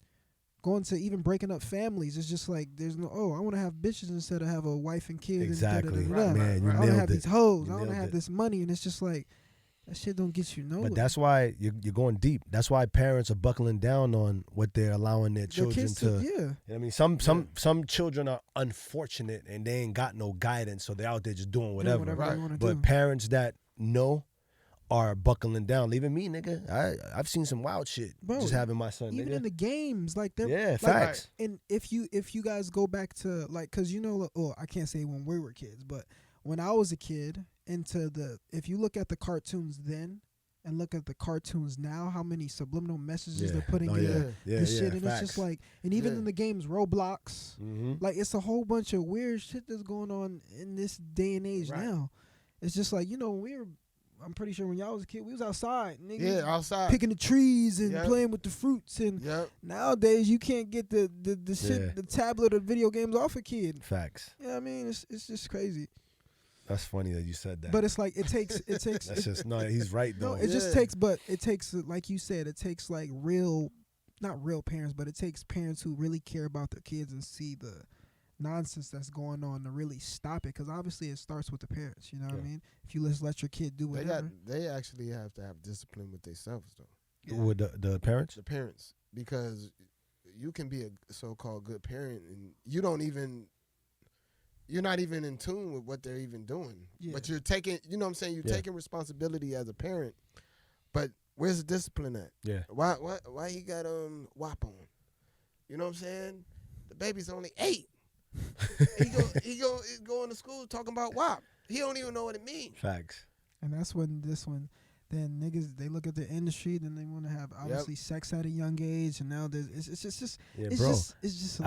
Speaker 3: going to even breaking up families. It's just like there's no I want to have bitches instead of have a wife and kids.
Speaker 4: Exactly.
Speaker 3: And da-da-da-da-da.
Speaker 4: Man, you
Speaker 3: I want to
Speaker 4: nailed
Speaker 3: have
Speaker 4: it.
Speaker 3: these hoes.
Speaker 4: You
Speaker 3: I want to
Speaker 4: nailed
Speaker 3: have
Speaker 4: it.
Speaker 3: this money, and it's just like that shit don't get you nowhere.
Speaker 4: But that's why you're going deep. That's why parents are buckling down on what they're allowing their children
Speaker 3: kids
Speaker 4: to.
Speaker 3: yeah.
Speaker 4: You know what I mean, some children are unfortunate and they ain't got no guidance, so they're out there just doing whatever.
Speaker 3: Whatever they wanna
Speaker 4: But
Speaker 3: do.
Speaker 4: parents that know are buckling down. Even me, nigga. I've seen some wild shit
Speaker 3: Bro,
Speaker 4: just having my son,
Speaker 3: Even
Speaker 4: nigga.
Speaker 3: in the games, like they're
Speaker 4: Yeah,
Speaker 3: like,
Speaker 4: facts.
Speaker 3: And if you guys go back to like, cause I can't say when we were kids, but when I was a kid, if you look at the cartoons then and look at the cartoons now, how many subliminal messages they're putting in this shit, and
Speaker 4: facts.
Speaker 3: it's just like, and even in the games, Roblox,
Speaker 4: Mm-hmm.
Speaker 3: like it's a whole bunch of weird shit that's going on in this day and age now. It's just like I'm pretty sure when y'all was a kid, we was outside, nigga.
Speaker 2: Yeah, outside.
Speaker 3: Picking the trees and
Speaker 2: Yep.
Speaker 3: playing with the fruits, and
Speaker 2: Yep.
Speaker 3: nowadays you can't get the shit,
Speaker 4: Yeah.
Speaker 3: the tablet or video games off a kid.
Speaker 4: Facts.
Speaker 3: You know what I mean? It's just crazy.
Speaker 4: That's funny that you said that.
Speaker 3: But it's like it takes
Speaker 4: That's just no. He's right though.
Speaker 3: no, it just takes, but it takes, like you said, it takes like not real parents, but it takes parents who really care about their kids and see the nonsense that's going on to really stop it. Because obviously it starts with the parents. You know what I mean? If you just let your kid do whatever,
Speaker 2: They actually have to have discipline with themselves though.
Speaker 4: With the parents.
Speaker 2: The parents, because you can be a so-called good parent and you're not even in tune with what they're even doing.
Speaker 3: Yeah.
Speaker 2: But you're taking, you know what I'm saying? You're taking responsibility as a parent. But where's the discipline at?
Speaker 4: Yeah.
Speaker 2: Why he got WAP on? You know what I'm saying? The baby's only 8. he going to school talking about WAP. He don't even know what it means.
Speaker 4: Facts.
Speaker 3: and that's when then niggas, they look at the industry, then they want to have obviously sex at a young age, and now it's just
Speaker 4: Yeah,
Speaker 3: it's
Speaker 4: bro.
Speaker 3: just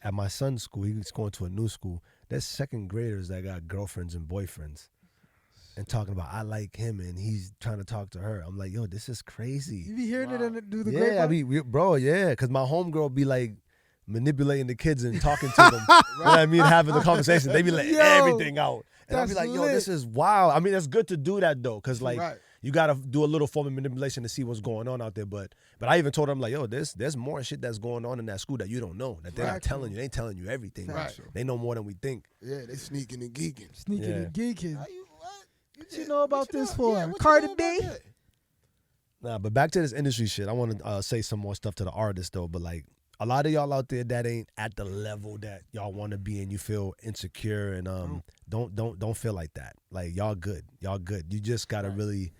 Speaker 4: At my son's school, he's going to a new school. There's second graders that got girlfriends and boyfriends, and talking about I like him and he's trying to talk to her. I'm like, yo, this is crazy.
Speaker 3: you be hearing it through the
Speaker 4: Yeah,
Speaker 3: grapevine?
Speaker 4: because my homegirl be like manipulating the kids and talking to them. You know what I mean? Having the conversation. They be letting
Speaker 3: Yo,
Speaker 4: everything out. And I'll be
Speaker 3: that's
Speaker 4: like, yo,
Speaker 3: lit.
Speaker 4: this is wild. I mean, it's good to do that though, because like
Speaker 2: Right.
Speaker 4: you gotta do a little form of manipulation to see what's going on out there. But I even told them like, yo, there's more shit that's going on in that school that you don't know, that they're not telling you. They ain't telling you everything.
Speaker 2: Right.
Speaker 4: They know more than we think.
Speaker 2: Yeah, they sneaking and geeking.
Speaker 3: Sneaking
Speaker 4: Yeah.
Speaker 3: and geeking.
Speaker 2: How you what?
Speaker 3: What you know about this for?
Speaker 2: Yeah, what you
Speaker 3: Cardi
Speaker 2: know about
Speaker 3: B?
Speaker 2: that?
Speaker 4: Nah, but back to this industry shit. I want to say some more stuff to the artists though. But like a lot of y'all out there that ain't at the level that y'all want to be, and you feel insecure and don't feel like that. Like y'all good. You just gotta really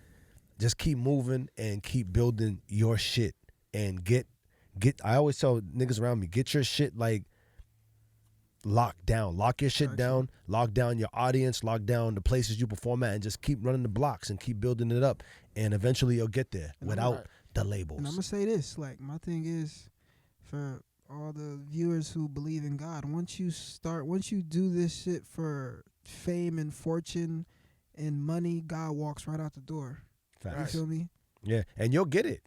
Speaker 4: just keep moving and keep building your shit and get. I always tell niggas around me, get your shit like locked down. Lock your shit down. Lock down your audience. Lock down the places you perform at, and just keep running the blocks and keep building it up. And eventually you'll get there without the labels.
Speaker 3: And I'm gonna say this, like, my thing is, for all the viewers who believe in God, once you do this shit for fame and fortune and money, God walks right out the door. You
Speaker 4: Facts.
Speaker 3: feel me?
Speaker 4: Yeah, and you'll get it.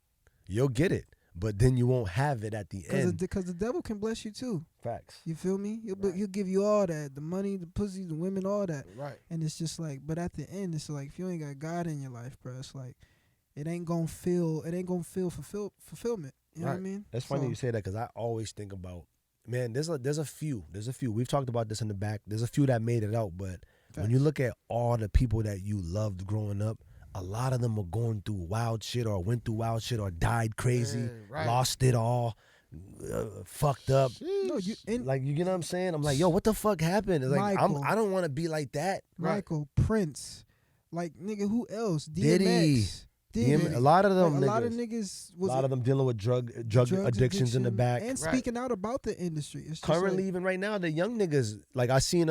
Speaker 4: But then you won't have it at the end.
Speaker 3: Because the devil can bless you too.
Speaker 4: Facts.
Speaker 3: You feel me? He'll give you all that, the money, the pussy, the women, all that.
Speaker 2: Right.
Speaker 3: And it's just like, but at the end, it's like, if you ain't got God in your life, bro, it's like, it ain't gonna feel fulfillment. You know what I mean?
Speaker 4: That's funny
Speaker 3: So-
Speaker 4: you say that, because I always think about, man, there's a few. We've talked about this in the back. There's a few that made it out, but when you look at all the people that you loved growing up, a lot of them are going through wild shit or went through wild shit or died crazy,
Speaker 2: Yeah, right.
Speaker 4: lost it all, fucked up.
Speaker 3: No, you and
Speaker 4: Like, you know what I'm saying? I'm like, yo, what the fuck happened? It's like,
Speaker 3: Michael.
Speaker 4: I don't want to be like that.
Speaker 3: Michael, Prince, like, nigga, who else?
Speaker 4: Diddy.
Speaker 3: DMX.
Speaker 4: A lot of them
Speaker 3: Like,
Speaker 4: niggas.
Speaker 3: a lot of niggas
Speaker 4: A
Speaker 3: was
Speaker 4: lot of them dealing with drug
Speaker 3: drugs
Speaker 4: addictions in the
Speaker 3: addiction,
Speaker 4: back.
Speaker 3: and
Speaker 2: Right.
Speaker 3: speaking out about the industry. It's just
Speaker 4: Currently,
Speaker 3: like,
Speaker 4: even right now, the young niggas, like I seen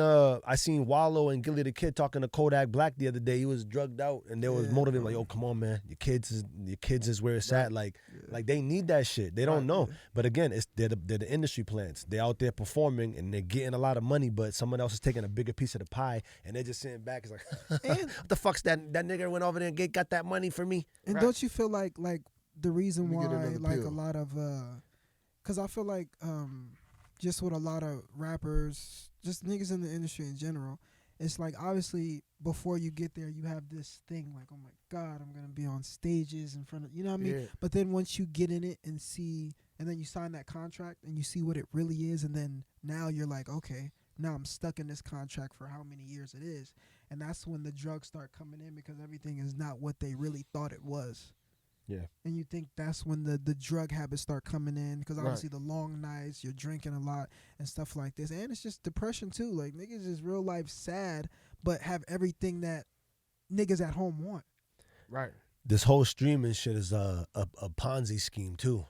Speaker 4: Wallow and Gilly the Kid talking to Kodak Black the other day. He was drugged out, and they was motivating like, "Yo, come on, man, your kids is where it's at." Like they need that shit. They don't know, but again, they're the industry plants. They're out there performing and they're getting a lot of money, but someone else is taking a bigger piece of the pie, and they're just sitting back. It's like,
Speaker 3: And-
Speaker 4: what the fuck's that nigga went over there and got that money for me?
Speaker 3: and don't you feel like the reason
Speaker 2: Let me get
Speaker 3: why
Speaker 2: another
Speaker 3: like
Speaker 2: pill.
Speaker 3: a lot of because I feel like just with a lot of rappers, just niggas in the industry in general, it's like obviously before you get there, you have this thing like, oh my God, I'm gonna be on stages in front of, you know what I mean?
Speaker 2: Yeah.
Speaker 3: But then once you get in it and see, and then you sign that contract and you see what it really is, and then now you're like, okay, now I'm stuck in this contract for how many years it is, and that's when the drugs start coming in because everything is not what they really thought it was.
Speaker 4: Yeah.
Speaker 3: And you think that's when the drug habits start coming in because obviously the long nights, you're drinking a lot and stuff like this. And it's just depression too. Like niggas is real life sad but have everything that niggas at home want.
Speaker 2: Right.
Speaker 4: This whole streaming shit is a Ponzi scheme too.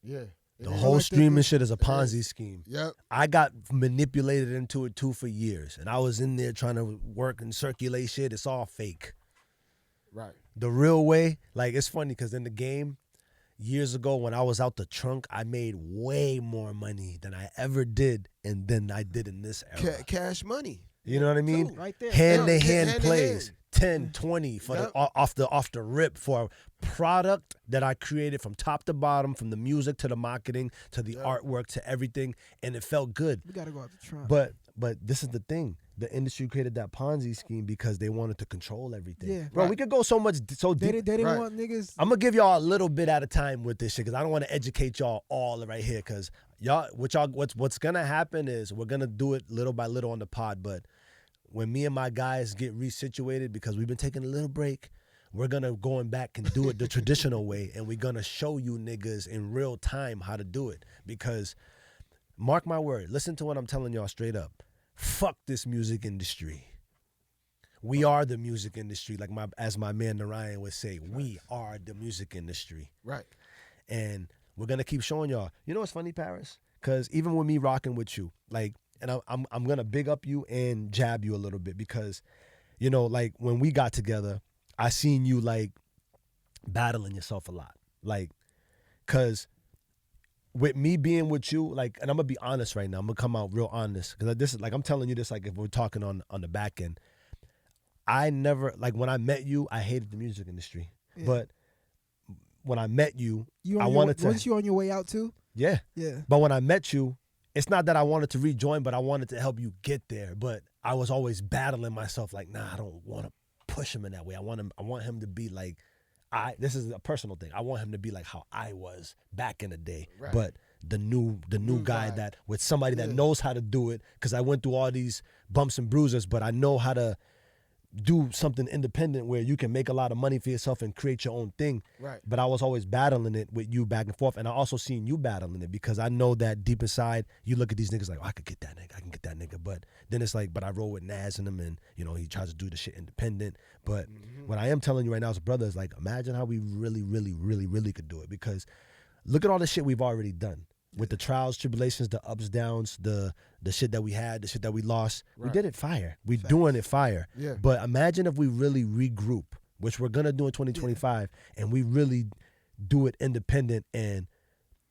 Speaker 2: Yeah.
Speaker 4: The whole
Speaker 3: like
Speaker 4: streaming shit is a Ponzi scheme.
Speaker 2: Yep.
Speaker 4: I got manipulated into it too for years, and I was in there trying to work and circulate shit. It's all fake.
Speaker 2: Right.
Speaker 4: The real way, like it's funny because in the game, years ago when I was out the trunk, I made way more money than I ever did, and than I did in this era.
Speaker 2: Cash money.
Speaker 4: You know what I mean?
Speaker 3: Too, right there.
Speaker 4: Hand to
Speaker 2: Yeah,
Speaker 4: hand
Speaker 2: hand to
Speaker 4: plays.
Speaker 2: hand.
Speaker 4: 10, 20 for
Speaker 2: Yep.
Speaker 4: the off the rip for a product that I created from top to bottom, from the music to the marketing to the artwork to everything, and it felt good.
Speaker 3: We gotta go out the trunk.
Speaker 4: But this is the thing. The industry created that Ponzi scheme because they wanted to control everything.
Speaker 3: Yeah.
Speaker 4: Bro,
Speaker 2: Right.
Speaker 4: we could go so
Speaker 3: they
Speaker 4: deep.
Speaker 3: didn't
Speaker 2: Right.
Speaker 3: want niggas.
Speaker 4: I'm gonna give y'all a little bit at a time with this shit because I don't want to educate y'all all right here. Because what's gonna happen is we're gonna do it little by little on the pod. But when me and my guys get resituated because we've been taking a little break, we're gonna going back and do it the traditional way, and we're gonna show you niggas in real time how to do it. Because mark my word, listen to what I'm telling y'all straight up. Fuck this music industry. We are the music industry, like as my man Narayan would say. We are the music industry,
Speaker 2: Right.
Speaker 4: and we're gonna keep showing y'all. You know what's funny, Paris? Because even with me rocking with you, like, and I'm gonna big up you and jab you a little bit because, you know, like when we got together, I seen you like battling yourself a lot, like, cause with me being with you, like, and I'm gonna be honest right now. I'm gonna come out real honest because this is like I'm telling you this like if we're talking on the back end. I never like when I met you, I hated the music industry,
Speaker 3: Yeah.
Speaker 4: but when I met you,
Speaker 3: You
Speaker 4: I
Speaker 3: on
Speaker 4: wanted
Speaker 3: once
Speaker 4: to,
Speaker 3: you on your way out too?
Speaker 4: yeah.
Speaker 3: Yeah.
Speaker 4: But when I met you, it's not that I wanted to rejoin, but I wanted to help you get there. But I was always battling myself, like, nah, I don't want to push him in that way. I want him to be like, this is a personal thing. I want him to be like how I was back in the day.
Speaker 2: Right.
Speaker 4: But the new guy
Speaker 2: guy.
Speaker 4: that with somebody that
Speaker 2: Yeah.
Speaker 4: knows how to do it, because I went through all these bumps and bruises, but I know how to do something independent where you can make a lot of money for yourself and create your own thing.
Speaker 2: Right.
Speaker 4: But I was always battling it with you back and forth. And I also seen you battling it because I know that deep inside, you look at these niggas like, oh, I could get that nigga. But then it's like, but I roll with Naz and him and, you know, he tries to do the shit independent. But what I am telling you right now as a brother is like, imagine how we really, really, really, really could do it. Because look at all the shit we've already done. With the trials, tribulations, the ups, downs, the shit that we had, the shit that we lost. We
Speaker 2: Right.
Speaker 4: did it fire. We doing it fire.
Speaker 2: Yeah.
Speaker 4: But imagine if we really regroup, which we're gonna do in 2025, and we really do it independent and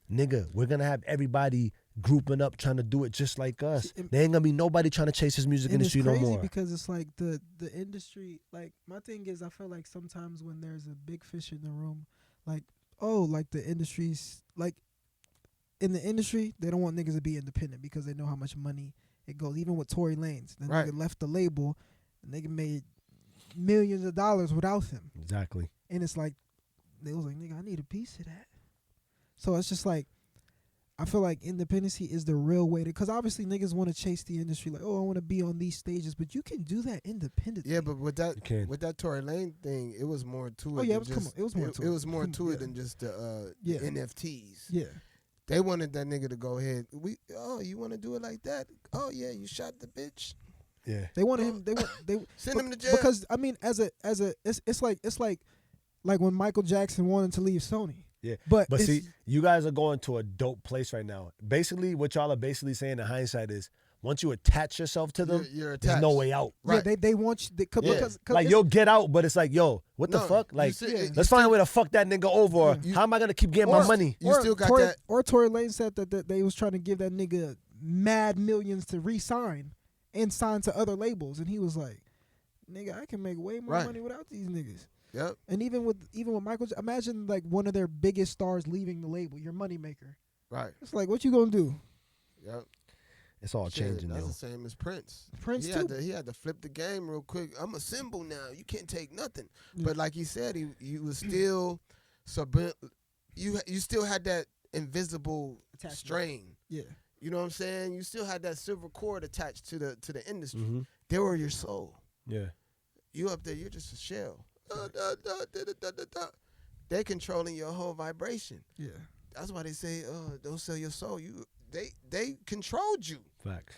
Speaker 4: nigga, we're gonna have everybody grouping up trying to do it just like us.
Speaker 3: See, and-
Speaker 4: There ain't gonna be nobody trying to chase this music
Speaker 3: And it's
Speaker 4: industry no
Speaker 3: crazy
Speaker 4: more.
Speaker 3: because it's like the industry. Like my thing is, I feel like sometimes when there's a big fish in the room, like like the industry's like in the industry, they don't want niggas to be independent because they know how much money it goes. Even with Tory Lanez, the
Speaker 2: Right.
Speaker 3: nigga left the label, the nigga made millions of dollars without him,
Speaker 4: Exactly.
Speaker 3: and it's like they was like, nigga, I need a piece of that. So it's just like, I feel like independency is the real way to, because obviously niggas want to chase the industry like, oh, I want to be on these stages, but you can do that independently.
Speaker 2: Yeah, but with
Speaker 4: You can.
Speaker 2: that Tory Lane thing, it was more to it.
Speaker 3: Oh, yeah,
Speaker 2: than
Speaker 3: it was- come
Speaker 2: just-
Speaker 3: on, it was more to
Speaker 2: It
Speaker 3: it.
Speaker 2: was more
Speaker 3: Come-
Speaker 2: to it
Speaker 3: yeah.
Speaker 2: than just the
Speaker 3: Yeah.
Speaker 2: NFTs.
Speaker 3: Yeah.
Speaker 2: They wanted that nigga to go ahead. You want to do it like that? Oh yeah, you shot the bitch.
Speaker 4: Yeah.
Speaker 3: They wanted him. They
Speaker 2: Send him to jail.
Speaker 3: because I mean, as a it's like when Michael Jackson wanted to leave Sony.
Speaker 4: Yeah.
Speaker 3: But
Speaker 4: But
Speaker 3: it's-
Speaker 4: see, you guys are going to a dope place right now. Basically, what y'all are basically saying in hindsight is once you attach yourself to them,
Speaker 2: You're
Speaker 4: there's no
Speaker 2: attached.
Speaker 4: way out.
Speaker 2: Right.
Speaker 3: yeah, they want you
Speaker 2: Yeah.
Speaker 3: because
Speaker 4: Like
Speaker 3: it's-
Speaker 4: you'll get out, but it's like, yo, what the
Speaker 2: No,
Speaker 4: fuck?
Speaker 2: you
Speaker 4: Like,
Speaker 2: see-
Speaker 3: Yeah.
Speaker 4: let's find a way to fuck that nigga over. Or
Speaker 2: You-
Speaker 4: how am I gonna keep getting my
Speaker 3: or-
Speaker 4: money?
Speaker 2: You still got
Speaker 3: Tory,
Speaker 2: that.
Speaker 3: Or Tory Lanez said that they was trying to give that nigga mad millions to re-sign and sign to other labels, and he was like, "Nigga, I can make way more
Speaker 2: Right.
Speaker 3: money without these niggas."
Speaker 2: Yep.
Speaker 3: And even with Michael, imagine like one of their biggest stars leaving the label, your moneymaker.
Speaker 2: Right.
Speaker 3: It's like, what you gonna do?
Speaker 2: Yep.
Speaker 4: It's all
Speaker 2: Shit,
Speaker 4: changing,
Speaker 2: that's
Speaker 4: yo.
Speaker 2: the same as Prince.
Speaker 3: Prince
Speaker 2: he
Speaker 3: too.
Speaker 2: Had to flip the game real quick. I'm a symbol now. You can't take nothing.
Speaker 3: Yeah.
Speaker 2: But like he said, he was still you still had that invisible
Speaker 3: Attachment.
Speaker 2: strain.
Speaker 3: Yeah.
Speaker 2: You know what I'm saying? You still had that silver cord attached to the industry.
Speaker 4: Mm-hmm.
Speaker 2: They were your soul.
Speaker 4: Yeah.
Speaker 2: You up there, you're just a shell. They controlling your whole vibration.
Speaker 3: Yeah.
Speaker 2: That's why they say, don't sell your soul. They controlled you.
Speaker 4: Facts.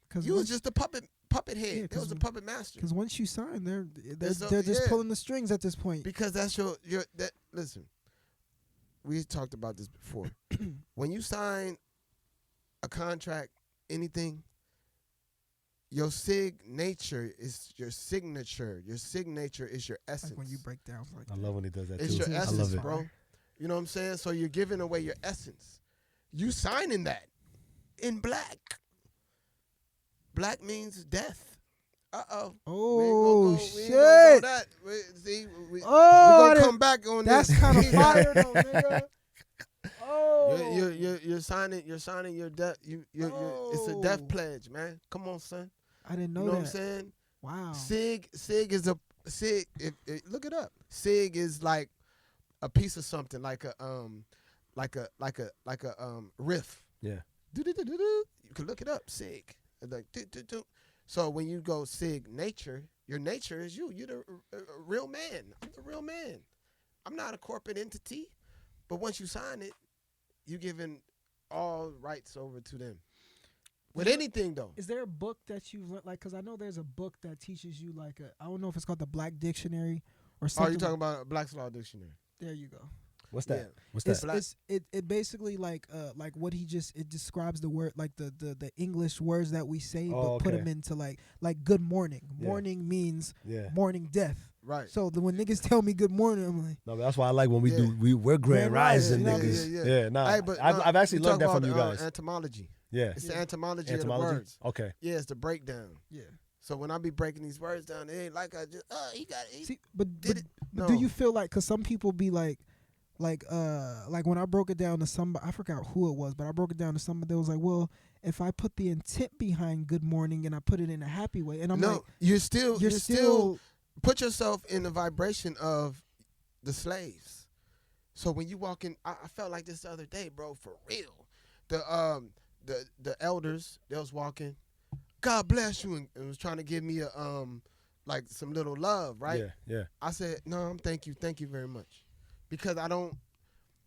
Speaker 3: Because
Speaker 2: You was just a puppet head.
Speaker 3: Yeah,
Speaker 2: They was a puppet master.
Speaker 3: Because once you sign, they're
Speaker 2: It's a-
Speaker 3: just
Speaker 2: yeah.
Speaker 3: pulling the strings at this point.
Speaker 2: Because that's listen, we talked about this before. When you sign a contract, anything, your signature is your signature. Your signature is your essence.
Speaker 3: Like when you break down like
Speaker 4: I love when he does that
Speaker 2: It's
Speaker 4: too.
Speaker 2: your
Speaker 3: I
Speaker 2: essence,
Speaker 4: love it.
Speaker 2: bro. You know what I'm saying? So you're giving away your essence. You signing that in black. Black means death. Uh-oh.
Speaker 3: Oh,
Speaker 2: We
Speaker 3: shit.
Speaker 2: ain't gonna go that. We're
Speaker 3: Oh,
Speaker 2: going to come back on
Speaker 3: that's
Speaker 2: this.
Speaker 3: kind of fire though, nigga. Oh.
Speaker 2: You're signing your death. It's a death pledge, man. Come on, son.
Speaker 3: I didn't know
Speaker 2: You know
Speaker 3: that.
Speaker 2: what I'm saying?
Speaker 3: Wow.
Speaker 2: Sig is a sig. Look it up. Sig is like a piece of something, like a riff.
Speaker 4: Yeah.
Speaker 2: Do-do-do-do-do. You can look it up. Sig. Like do-do-do. So when you go sig nature, your nature is you. You're the real man. I'm the real man. I'm not a corporate entity. But once you sign it, you giving all rights over to them. With anything though.
Speaker 3: Is there a book that you've learned? Like, because I know there's a book that teaches you like I don't know if it's called the Black Dictionary or
Speaker 2: Oh,
Speaker 3: something.
Speaker 2: you talking about Black's Law Dictionary?
Speaker 3: There you go.
Speaker 4: What's that?
Speaker 2: Yeah.
Speaker 4: What's
Speaker 3: It's,
Speaker 4: that?
Speaker 3: it basically like what he just it describes the word like the English words that we say
Speaker 4: Oh,
Speaker 3: but put
Speaker 4: okay.
Speaker 3: them into like good morning.
Speaker 4: Yeah.
Speaker 3: Morning means
Speaker 4: Yeah.
Speaker 3: morning death.
Speaker 2: Right.
Speaker 3: So when niggas tell me good morning, I'm like,
Speaker 4: No, but that's why I like when we
Speaker 2: Yeah.
Speaker 4: do. We're grand
Speaker 3: Grand
Speaker 4: rising
Speaker 3: Rising,
Speaker 4: niggas.
Speaker 2: yeah.
Speaker 4: Nah.
Speaker 2: Hey, but
Speaker 4: I've actually
Speaker 2: we
Speaker 4: learned
Speaker 2: talk
Speaker 4: that from you
Speaker 2: about,
Speaker 4: guys.
Speaker 2: Entomology.
Speaker 4: Yeah.
Speaker 2: It's the entomology of the
Speaker 4: Entomology.
Speaker 2: words.
Speaker 4: Okay.
Speaker 2: Yeah, it's the breakdown.
Speaker 3: yeah.
Speaker 2: So when I be breaking these words down, it ain't like I just he
Speaker 3: See, but
Speaker 2: did it.
Speaker 3: But
Speaker 2: No.
Speaker 3: do you feel like, because some people be like when I broke it down to somebody, I forgot who it was, but I broke it down to somebody that was like, well, if I put the intent behind good morning and I put it in a happy way, and I'm
Speaker 2: no,
Speaker 3: like,
Speaker 2: you're still
Speaker 3: still
Speaker 2: put yourself in the vibration of the slaves. So when you walk in, I felt like this the other day, bro, for real. The elders, they was walking, God bless you, and was trying to give me a like some little love, right?
Speaker 4: Yeah. Yeah.
Speaker 2: I said, no, thank you very much. Because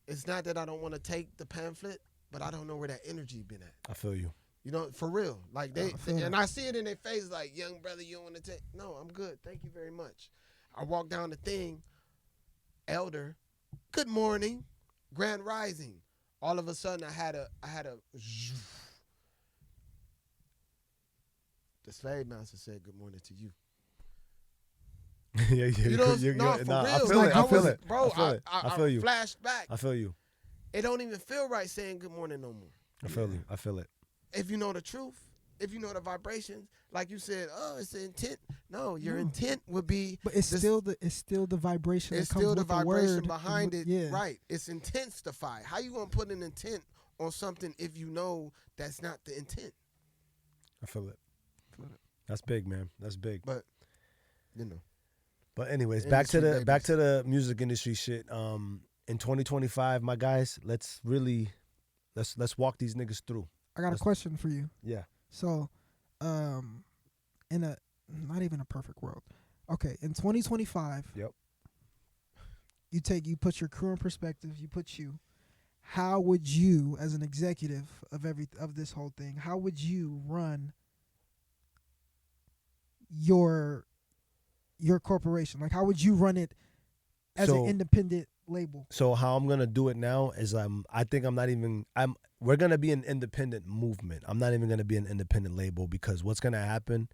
Speaker 2: it's not that I don't want to take the pamphlet, but I don't know where that energy been at.
Speaker 4: I feel you.
Speaker 2: You know, for real. Like
Speaker 3: I feel
Speaker 2: and
Speaker 3: that.
Speaker 2: I see it in their face like, young brother, you don't want to take. No, I'm good. Thank you very much. I walk down the thing, elder, good morning, grand rising. All of a sudden I had a the slave master said good morning to you.
Speaker 4: yeah.
Speaker 2: You know, no, for
Speaker 4: nah,
Speaker 2: real.
Speaker 4: I feel
Speaker 2: Like,
Speaker 4: it. I feel it.
Speaker 2: Bro,
Speaker 4: I feel it. I feel you.
Speaker 2: flashed back.
Speaker 4: I feel you.
Speaker 2: It don't even feel right saying good morning no more.
Speaker 4: I feel you. I feel it.
Speaker 2: If you know the truth, if you know the vibrations, like you said, oh, it's the intent. No, your
Speaker 3: No.
Speaker 2: intent would be.
Speaker 3: but it's
Speaker 2: this-
Speaker 3: still the vibration.
Speaker 2: It's
Speaker 3: that comes
Speaker 2: still the
Speaker 3: with
Speaker 2: vibration
Speaker 3: word,
Speaker 2: behind it.
Speaker 3: Yeah.
Speaker 2: Right. It's intensified. How you gonna put an intent on something if you know that's not the intent?
Speaker 4: I feel it.
Speaker 3: Feel it.
Speaker 4: That's big, man. That's big.
Speaker 2: But you know,
Speaker 4: But anyways,
Speaker 2: Industry
Speaker 4: back to
Speaker 2: babies.
Speaker 4: the music industry shit. In 2025, my guys, let's walk these niggas through.
Speaker 3: I got a question for you.
Speaker 4: Yeah.
Speaker 3: So, in a not even a perfect world. Okay, in 2025.
Speaker 4: Yep.
Speaker 3: You put your crew in perspective. You put you. How would you, as an executive of this whole thing, how would you run your corporation? Like, how would you run it as an
Speaker 4: So-
Speaker 3: independent label?
Speaker 4: So how I'm gonna do it now is we're gonna be an independent movement. I'm not even gonna be an independent label because what's gonna happen,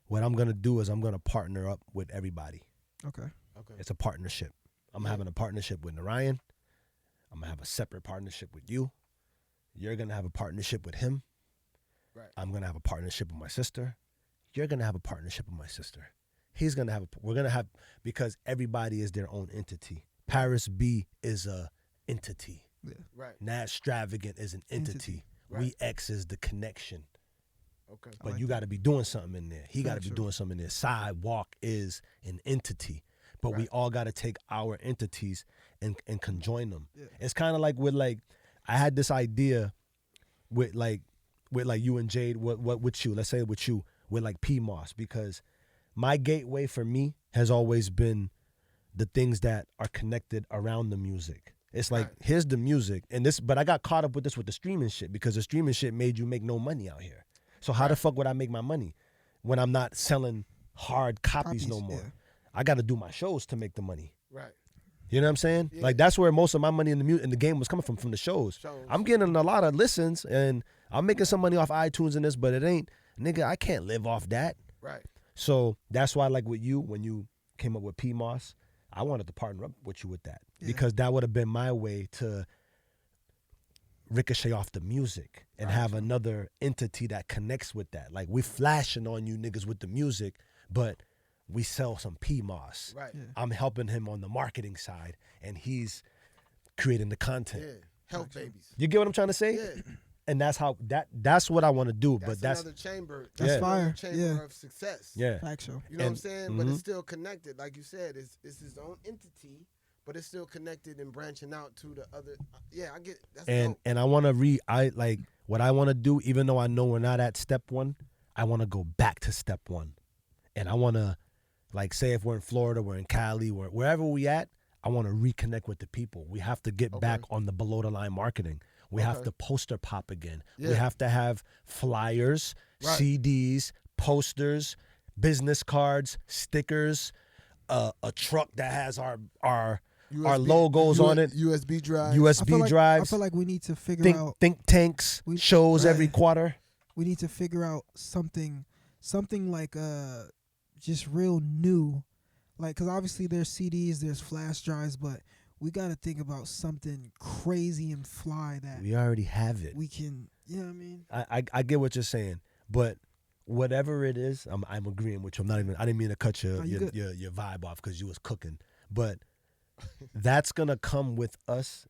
Speaker 4: what I'm gonna do is I'm gonna partner up with everybody.
Speaker 3: Okay.
Speaker 2: okay.
Speaker 4: It's a partnership. I'm having a partnership with Narayan. I'm gonna have a separate partnership with you. You're gonna have a partnership with him.
Speaker 2: Right.
Speaker 4: I'm gonna have a partnership with my sister. You're gonna have a partnership with my sister. He's gonna have we're gonna have, because everybody is their own entity. Paris B is a entity.
Speaker 2: Right.
Speaker 4: Nazztravagant is an entity.
Speaker 2: Right.
Speaker 4: We X is the connection.
Speaker 2: Okay.
Speaker 4: But
Speaker 3: like
Speaker 4: you
Speaker 3: that.
Speaker 4: got to be doing something in there. He got to be
Speaker 3: Factual.
Speaker 4: doing something in there. Sidewalk is an entity, but we
Speaker 2: Right.
Speaker 4: all got to take our entities and conjoin them.
Speaker 3: Yeah.
Speaker 4: It's kind of like with like I had this idea with like you and Jade. What with you? Let's say with you with like P Moss, because my gateway for me has always been the things that are connected around the music. It's like,
Speaker 2: Right.
Speaker 4: here's the music, and this, but I got caught up with this with the streaming shit, because the streaming shit made you make no money out here. So how the fuck would I make my money when I'm not selling hard copies no more?
Speaker 3: yeah.
Speaker 4: I got to do my shows to make the money.
Speaker 2: Right.
Speaker 4: You know what I'm saying?
Speaker 2: Yeah.
Speaker 4: Like that's where most of my money in the game was coming from the shows. I'm getting a lot of listens, and I'm making some money off iTunes and this, but it ain't, nigga, I can't live off that.
Speaker 2: Right.
Speaker 4: So that's why, like with you, when you came up with P Moss, I wanted to partner up with you with that, because that would have been my way to ricochet off the music and have another entity that connects with that. Like we flashing on you niggas with the music, but we sell some P Moss.
Speaker 2: Right.
Speaker 3: Yeah.
Speaker 4: I'm helping him on the marketing side, and he's creating the content.
Speaker 2: Yeah. Health babies.
Speaker 4: You get what I'm trying to say?
Speaker 2: Yeah.
Speaker 4: And that's how that's what I want to do.
Speaker 2: That's
Speaker 4: but that's
Speaker 2: another chamber.
Speaker 4: That's
Speaker 2: That's another
Speaker 3: fire.
Speaker 2: chamber
Speaker 3: Yeah.
Speaker 2: of success.
Speaker 4: yeah.
Speaker 3: Factual.
Speaker 2: You know what I'm
Speaker 4: And-
Speaker 2: saying? But
Speaker 4: mhm.
Speaker 2: it's still connected. Like you said, it's his own entity, but it's still connected and branching out to the other. Yeah, I get it. That's dope.
Speaker 4: And I want to I like what I want to do, even though I know we're not at step one, I want to go back to step one. And I want to, like, say if we're in Florida, we're in Cali, wherever we at, I want to reconnect with the people. We have to get back on the below the line marketing. We have to poster pop again. We
Speaker 2: Yeah.
Speaker 4: have to have flyers,
Speaker 2: Right.
Speaker 4: CDs, posters, business cards, stickers, a truck that has our logos on it,
Speaker 2: USB drive.
Speaker 4: USB
Speaker 3: I
Speaker 4: drives,
Speaker 3: feel like we need to figure out.
Speaker 4: think tanks,
Speaker 3: We-
Speaker 4: shows every
Speaker 3: Right.
Speaker 4: quarter.
Speaker 3: We need to figure out something like just real new, like, because obviously there's CDs, there's flash drives, but we got to think about something crazy and fly that
Speaker 4: We already have it.
Speaker 3: we can. You know what I mean?
Speaker 4: I get what you're saying, but whatever it is, I'm agreeing with you. I didn't mean to cut
Speaker 3: No, you good.
Speaker 4: your vibe off because you was cooking, but that's gonna come with us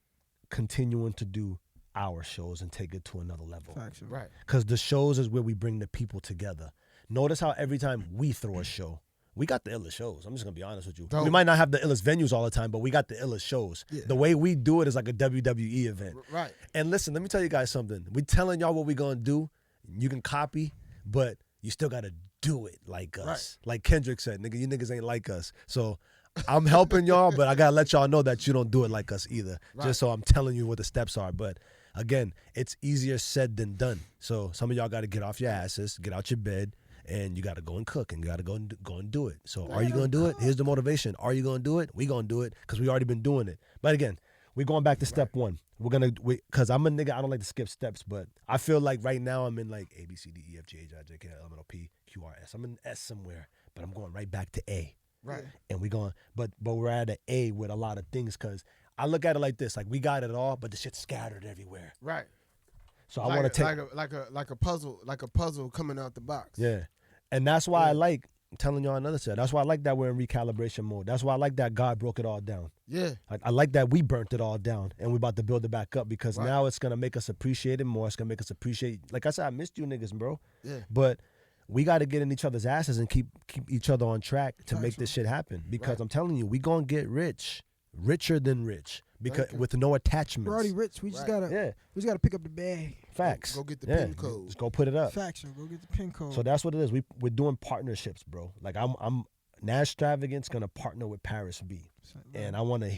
Speaker 4: continuing to do our shows and take it to another level.
Speaker 3: Factual.
Speaker 2: Right.
Speaker 4: Because the shows is where we bring the people together. Notice how every time we throw a show, we got the illest shows. I'm just gonna be honest with you.
Speaker 2: Dope.
Speaker 4: We might not have the illest venues all the time, but we got the illest shows.
Speaker 3: Yeah.
Speaker 4: The way we do it is like a WWE event.
Speaker 2: Right.
Speaker 4: And listen, let me tell you guys something. We telling y'all what we gonna do. You can copy, but you still gotta do it like us.
Speaker 2: Right.
Speaker 4: Like Kendrick said, nigga, you niggas ain't like us. So I'm helping y'all, but I gotta let y'all know that you don't do it like us either.
Speaker 2: Right.
Speaker 4: Just so I'm telling you what the steps are. But again, it's easier said than done. So some of y'all gotta get off your asses, get out your bed, and you gotta go and cook, and you gotta go and do it. So are you gonna do it? Here's the motivation. Are you gonna do it? We gonna do it because we already been doing it. But again, we're going back to step one. We're gonna, because I'm a nigga, I don't like to skip steps, but I feel like right now I'm in like A, B, C, D, E, F, G, H, I, J, K, L, M, N, O, P, Q, R, S. I'm in S somewhere, but I'm going right back to A.
Speaker 2: Right.
Speaker 4: And we going, but we're at an A with a lot of things, because I look at it like this, like we got it all, but the shit's scattered everywhere.
Speaker 2: Right.
Speaker 4: So I want to take,
Speaker 2: like a puzzle coming out the box.
Speaker 4: yeah. And that's why I like, I'm telling y'all another side. That's why I like that we're in recalibration mode. That's why I like that God broke it all down.
Speaker 2: Yeah.
Speaker 4: I like that we burnt it all down and we're about to build it back up, because
Speaker 2: Right.
Speaker 4: now it's going to make us appreciate it more. It's going to make us appreciate, like I said, I missed you niggas, bro.
Speaker 2: Yeah.
Speaker 4: But we got to get in each other's asses and keep each other on track to make this shit happen. Because
Speaker 2: Right.
Speaker 4: I'm telling you, we going to get richer than rich, because
Speaker 2: Okay.
Speaker 4: with no attachments.
Speaker 3: We're already rich. We just
Speaker 2: Right.
Speaker 3: gotta pick up the bag.
Speaker 4: Facts.
Speaker 2: Go get the
Speaker 4: yeah.
Speaker 2: PIN code.
Speaker 4: Just go put it up.
Speaker 3: Factual. Go get the pin code.
Speaker 4: So that's what it is. We're doing partnerships, bro. Like I'm Nazztravagant's gonna partner with Paris B. And I wanna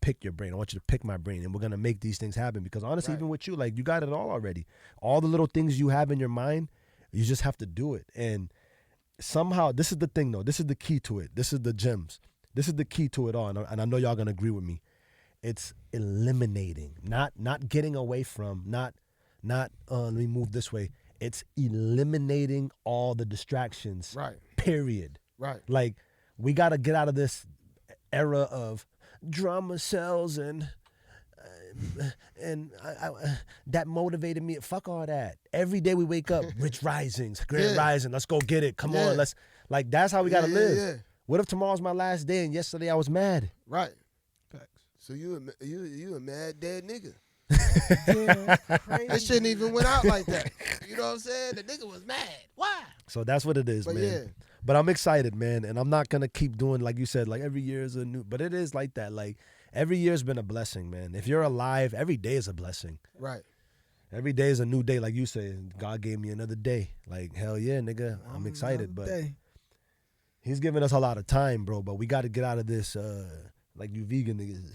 Speaker 4: pick your brain. I want you to pick my brain, and we're gonna make these things happen, because honestly,
Speaker 2: Right.
Speaker 4: even with you, like, you got it all already. All the little things you have in your mind, you just have to do it. And somehow, this is the thing though. This is the key to it. This is the gems. This is the key to it all. And I know y'all gonna agree with me. It's eliminating, not getting away from, not let me move this way. It's eliminating all the distractions.
Speaker 2: Right.
Speaker 4: Period.
Speaker 2: Right.
Speaker 4: Like, we got to get out of this era of drama cells and that motivated me. Fuck all that. Every day we wake up, Rich Risings, Grand
Speaker 2: Yeah.
Speaker 4: Rising. Let's go get it. Come
Speaker 2: Yeah.
Speaker 4: on, let's, like, that's how we got to
Speaker 2: Yeah,
Speaker 4: live.
Speaker 2: yeah.
Speaker 4: What if tomorrow's my last day and yesterday I was mad?
Speaker 2: Right.
Speaker 3: Facts.
Speaker 2: So you a mad dead nigga.
Speaker 3: Yeah,
Speaker 2: It
Speaker 3: crazy.
Speaker 2: shouldn't even went out like that. You know what I'm saying? The nigga was mad. Why?
Speaker 4: So that's what it is,
Speaker 2: But
Speaker 4: man.
Speaker 2: yeah,
Speaker 4: But I'm excited, man, and I'm not gonna keep doing like you said. Like every year is a new, but it is like that. Like every year's been a blessing, man. If you're alive, every day is a blessing.
Speaker 2: right.
Speaker 4: Every day is a new day, like you say. God gave me another day. Like hell yeah, nigga. I'm excited, but
Speaker 3: Day.
Speaker 4: He's giving us a lot of time, bro. But we got to get out of this, like you vegan niggas.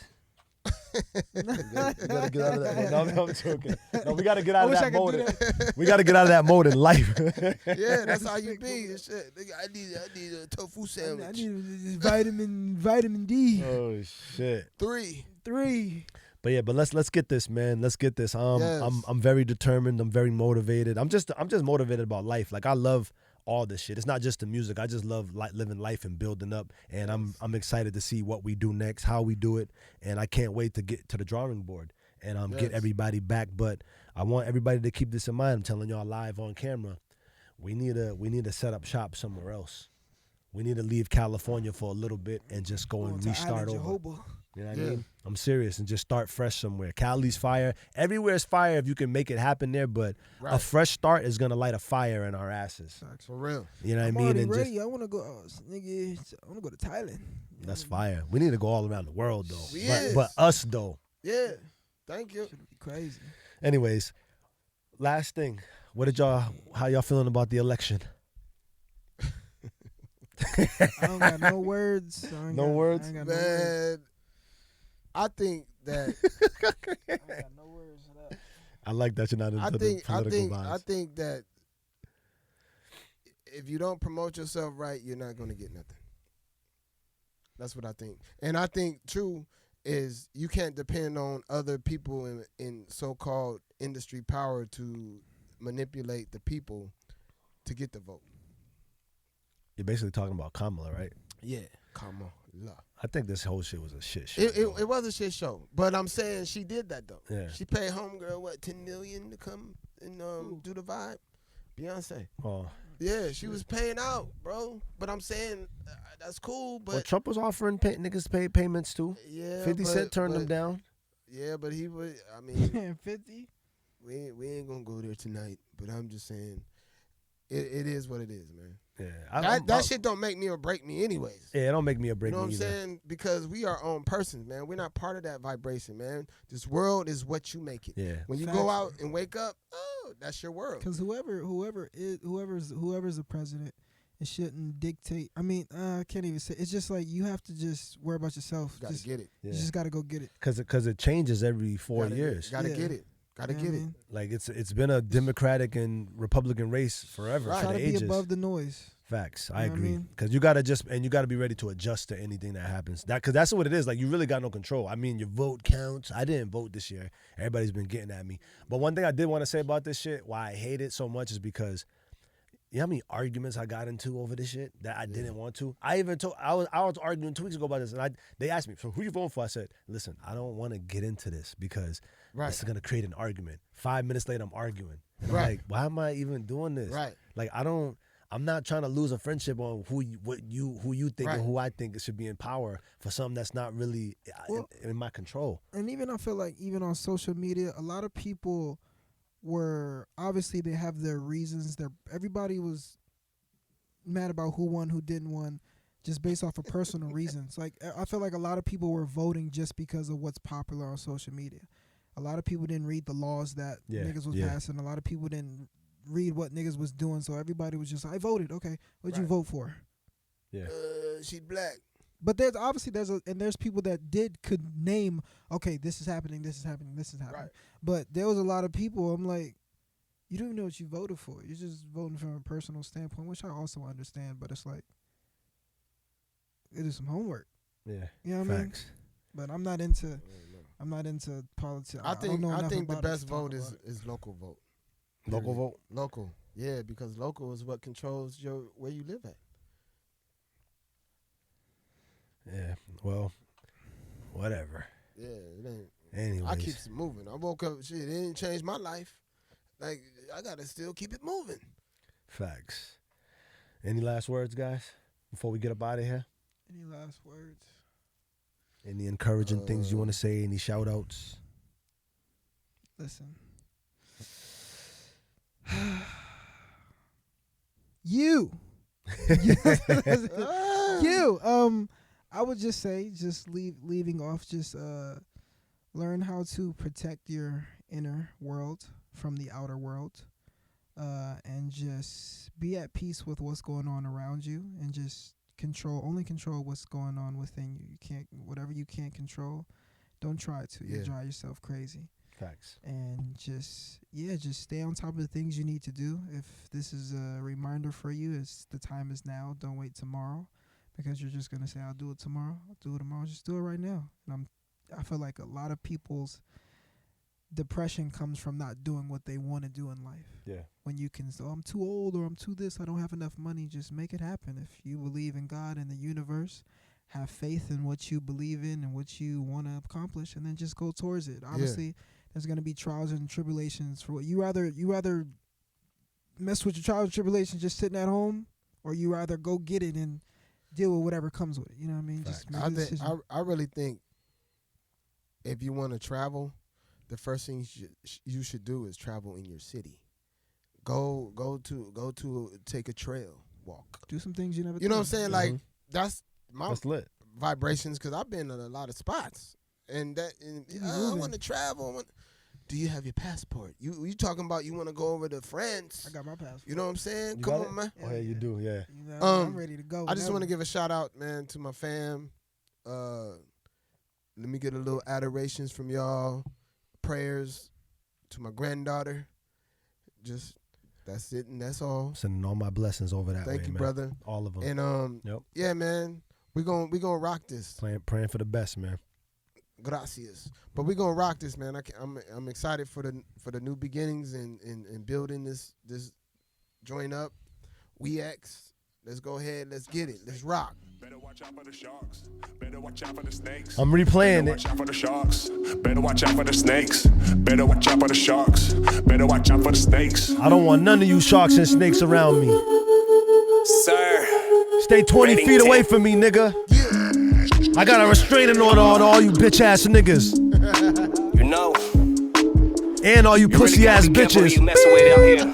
Speaker 4: We gotta get out of that. No, I'm joking. No, we gotta get out of
Speaker 3: wish I
Speaker 4: that
Speaker 3: could
Speaker 4: mode.
Speaker 3: do
Speaker 4: We gotta get out of that mode in life.
Speaker 2: Yeah, that's how you be and shit. Nigga, I need a tofu
Speaker 3: I
Speaker 2: sandwich.
Speaker 3: need vitamin D.
Speaker 4: Oh shit.
Speaker 3: 3.
Speaker 4: But yeah, but let's get this, man. Let's get this.
Speaker 2: Yes.
Speaker 4: I'm very determined. I'm very motivated. I'm just motivated about life. Like I love all this shit. It's not just the music. I just love living life and building up. And I'm excited to see what we do next, how we do it, and I can't wait to get to the drawing board and get
Speaker 2: Yes.
Speaker 4: everybody back. But I want everybody to keep this in mind. I'm telling y'all live on camera. We need to set up shop somewhere else. We need to leave California for a little bit and just go and restart over. You know what I
Speaker 2: Yeah.
Speaker 4: mean? I'm serious and just start fresh somewhere. Cali's fire. Everywhere's fire if you can make it happen there, but a
Speaker 2: Right.
Speaker 4: fresh start is gonna light a fire in our asses.
Speaker 2: For real.
Speaker 4: You know what I
Speaker 3: I'm
Speaker 4: mean?
Speaker 3: already
Speaker 4: And
Speaker 3: ready.
Speaker 4: just
Speaker 3: I want to go. Nigga, I want to go to Thailand.
Speaker 4: that's fire. We need to go all around the world though.
Speaker 2: We
Speaker 4: But,
Speaker 2: is.
Speaker 4: but us though.
Speaker 2: Yeah. Thank you.
Speaker 3: Should be crazy.
Speaker 4: Anyways, last thing. How y'all feeling about the election?
Speaker 3: I don't got no words.
Speaker 4: No words?
Speaker 3: I ain't got no words.
Speaker 2: Man, I think that
Speaker 3: I ain't got no words for that.
Speaker 4: I like that you're not into the political vibes.
Speaker 2: I think that if you don't promote yourself right, you're not gonna get nothing. That's what I think. And I think too is you can't depend on other people in so-called industry power to manipulate the people to get the vote.
Speaker 4: You're basically talking about Kamala, right?
Speaker 2: Yeah, come on.
Speaker 4: I think this whole shit was a shit show.
Speaker 2: It was a shit show, but I'm saying she did that though.
Speaker 4: Yeah.
Speaker 2: She paid homegirl what $10 million to come and do the vibe. Beyonce.
Speaker 4: Oh.
Speaker 2: Yeah, she was paying out, bro. But I'm saying that's cool. But
Speaker 4: Well, Trump was offering niggas payments too.
Speaker 2: yeah,
Speaker 4: 50 Cent turned them
Speaker 2: but-
Speaker 4: down.
Speaker 2: Yeah, but he would. I mean,
Speaker 3: 50.
Speaker 2: we ain't gonna go there tonight. But I'm just saying, it is what it is, man.
Speaker 4: Yeah,
Speaker 2: That shit don't make me or break me, anyways.
Speaker 4: Yeah, it don't make me or break
Speaker 2: You know what
Speaker 4: me
Speaker 2: I'm
Speaker 4: either.
Speaker 2: saying? Because we are own persons, man. We're not part of that vibration, man. This world is what you make it.
Speaker 4: Yeah.
Speaker 2: When you
Speaker 3: Facts.
Speaker 2: go out and wake up, oh, that's your world.
Speaker 3: Because whoever's the president, it shouldn't dictate. I mean, I can't even say. It's just like you have to just worry about yourself.
Speaker 2: You gotta
Speaker 3: Just-
Speaker 2: get it.
Speaker 3: You just gotta go get it.
Speaker 4: Because it changes every 4
Speaker 2: Gotta-
Speaker 4: years.
Speaker 2: Gotta
Speaker 3: Yeah.
Speaker 2: get it. Gotta
Speaker 3: You know
Speaker 2: get
Speaker 3: what I
Speaker 2: it.
Speaker 3: mean?
Speaker 4: Like it's been a Democratic and Republican race forever,
Speaker 2: Right.
Speaker 4: for
Speaker 3: Try
Speaker 4: the
Speaker 3: to be
Speaker 4: ages.
Speaker 3: above the noise.
Speaker 4: Facts,
Speaker 3: You
Speaker 4: I
Speaker 3: know what I
Speaker 4: agree.
Speaker 3: mean?
Speaker 4: Because you gotta be ready to adjust to anything that happens. Because that's what it is. Like you really got no control. I mean, your vote counts. I didn't vote this year. Everybody's been getting at me. But one thing I did want to say about this shit, why I hate it so much, is because you know how many arguments I got into over this shit that I didn't want to. I was arguing 2 weeks ago about this, and they asked me, so who you voting for? I said, listen, I don't want to get into this because
Speaker 2: Right.
Speaker 4: this is gonna create an argument. 5 minutes later, I'm arguing. And I'm
Speaker 2: Right.
Speaker 4: like, why am I even doing this?
Speaker 2: Right.
Speaker 4: Like I'm not trying to lose a friendship on who you think
Speaker 2: Right.
Speaker 4: and who I think should be in power for something that's not really
Speaker 3: Well-
Speaker 4: in my control.
Speaker 3: And even I feel like even on social media, a lot of people were obviously they have their reasons. Everybody was mad about who won, who didn't win, just based off of personal reasons. Like I feel like a lot of people were voting just because of what's popular on social media. A lot of people didn't read the laws that
Speaker 4: Yeah,
Speaker 3: niggas was
Speaker 4: yeah.
Speaker 3: passing. A lot of people didn't read what niggas was doing. So everybody was just, I voted. Okay, what'd you
Speaker 2: Right.
Speaker 3: vote for?
Speaker 4: Yeah.
Speaker 2: She black.
Speaker 3: But there's people that could name, okay, this is happening, this is happening, this is happening.
Speaker 2: Right.
Speaker 3: But there was a lot of people, I'm like, you don't even know what you voted for. You're just voting from a personal standpoint, which I also understand, but it's like, it is some homework.
Speaker 4: Yeah.
Speaker 3: You know what I mean?
Speaker 4: Facts.
Speaker 3: But I'm not into politics.
Speaker 2: I
Speaker 3: don't know enough
Speaker 2: think the
Speaker 3: about it
Speaker 2: best
Speaker 3: to talk
Speaker 2: vote
Speaker 3: about it.
Speaker 2: is local vote.
Speaker 4: Local vote.
Speaker 2: Local. Yeah, because local is what controls where you live at.
Speaker 4: Yeah. Well, whatever.
Speaker 2: Yeah, it ain't.
Speaker 4: Anyways.
Speaker 2: I keep it moving. I woke up, shit, it didn't change my life. Like, I gotta still keep it moving.
Speaker 4: Facts. Any last words, guys, before we get up out of here?
Speaker 3: Any last words?
Speaker 4: Any encouraging things you want to say? Any shout outs?
Speaker 3: Listen. You. I would just say, just leaving off, just learn how to protect your inner world from the outer world, and just be at peace with what's going on around you, and just only control what's going on within you. You can't, whatever you can't control, don't try to. You'll drive yourself crazy.
Speaker 4: Facts.
Speaker 3: And just stay on top of the things you need to do. If this is a reminder for you, the time is now. Don't wait tomorrow, because you're just gonna say, I'll do it tomorrow. I'll do it tomorrow. Just do it right now. And I feel like a lot of people's depression comes from not doing what they want to do in life.
Speaker 4: Yeah.
Speaker 3: When you can say, I'm too old, or I'm too this, I don't have enough money, just make it happen. If you believe in God and the universe, have faith in what you believe in and what you want to accomplish, and then just go towards it. Obviously, there's going to be trials and tribulations. For what you rather mess with your trials and tribulations just sitting at home, or you rather go get it and deal with whatever comes with it. You know what I mean? Just make a decision.
Speaker 2: I really think if you want to travel, the first thing you should do is travel in your city. Go to take a trail walk.
Speaker 3: Do some things you never.
Speaker 2: You know what I'm saying? Like that's
Speaker 4: lit.
Speaker 2: Vibrations, because I've been in a lot of spots, and I want to travel. Do you have your passport? You talking about you want to go over to France?
Speaker 3: I got my passport.
Speaker 2: You know what I'm saying?
Speaker 4: You
Speaker 2: Come
Speaker 4: got
Speaker 2: on,
Speaker 4: it?
Speaker 2: man.
Speaker 4: Oh yeah, you do. Yeah.
Speaker 3: You know, I'm ready to go.
Speaker 2: I just want to give a shout out, man, to my fam. Let me get a little adorations from y'all. Prayers to my granddaughter. Just that's it, and that's all.
Speaker 4: Sending all my blessings over that way.
Speaker 2: Thank you,
Speaker 4: man.
Speaker 2: brother.
Speaker 4: All of them.
Speaker 2: And yeah, man, we gonna rock this.
Speaker 4: Praying for the best, man.
Speaker 2: Gracias. But we gonna rock this, man. I'm excited for the new beginnings and building this joint up. We X. Let's go ahead. Let's get it. Let's rock.
Speaker 5: Better watch out for the sharks. Better watch out for the snakes.
Speaker 4: I'm replaying
Speaker 5: Better watch out for the sharks. Better watch out for the snakes. Better watch out for the sharks. Better watch out for the snakes.
Speaker 4: I don't want none of you sharks and snakes around me.
Speaker 5: Sir.
Speaker 4: Stay 20 feet away from me, nigga. I got a restraining order on all you bitch ass niggas.
Speaker 5: You know.
Speaker 4: And all you pussy ass bitches.
Speaker 5: You messing with out here.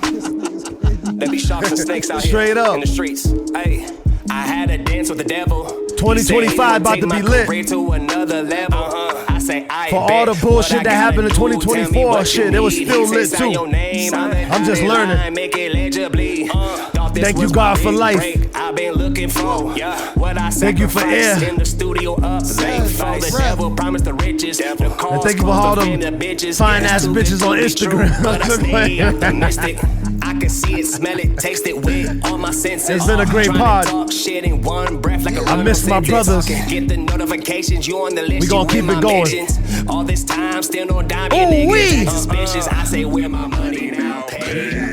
Speaker 5: There be sharks and snakes out
Speaker 4: Straight
Speaker 5: here
Speaker 4: up.
Speaker 5: in the streets. Hey, I had a dance with the devil.
Speaker 4: 2025 about to be lit.
Speaker 5: To another level. I say,
Speaker 4: For all the bullshit that happened in 2024, shit, it was still lit too. I'm just learning. Thank you, God, for life.
Speaker 5: I've been looking for what I
Speaker 4: Thank you for air.
Speaker 5: in the studio up late. For the devil promised the riches.
Speaker 4: And thank you for all them fine ass bitches on Instagram.
Speaker 5: But I stay optimistic. I can see it, smell it, taste it with all my senses.
Speaker 4: It's been a great
Speaker 5: Trying to
Speaker 4: pod.
Speaker 5: talk shit in one breath like a
Speaker 4: I miss my brothers.
Speaker 5: Get the notifications, you on the list.
Speaker 4: We gon'
Speaker 5: you
Speaker 4: keep
Speaker 5: in
Speaker 4: it
Speaker 5: my
Speaker 4: going.
Speaker 5: mentions. All this time, still no dime.
Speaker 4: Ooh,
Speaker 5: Your niggas
Speaker 4: wee.
Speaker 5: ain't suspicious. I say, where my money now? Paid.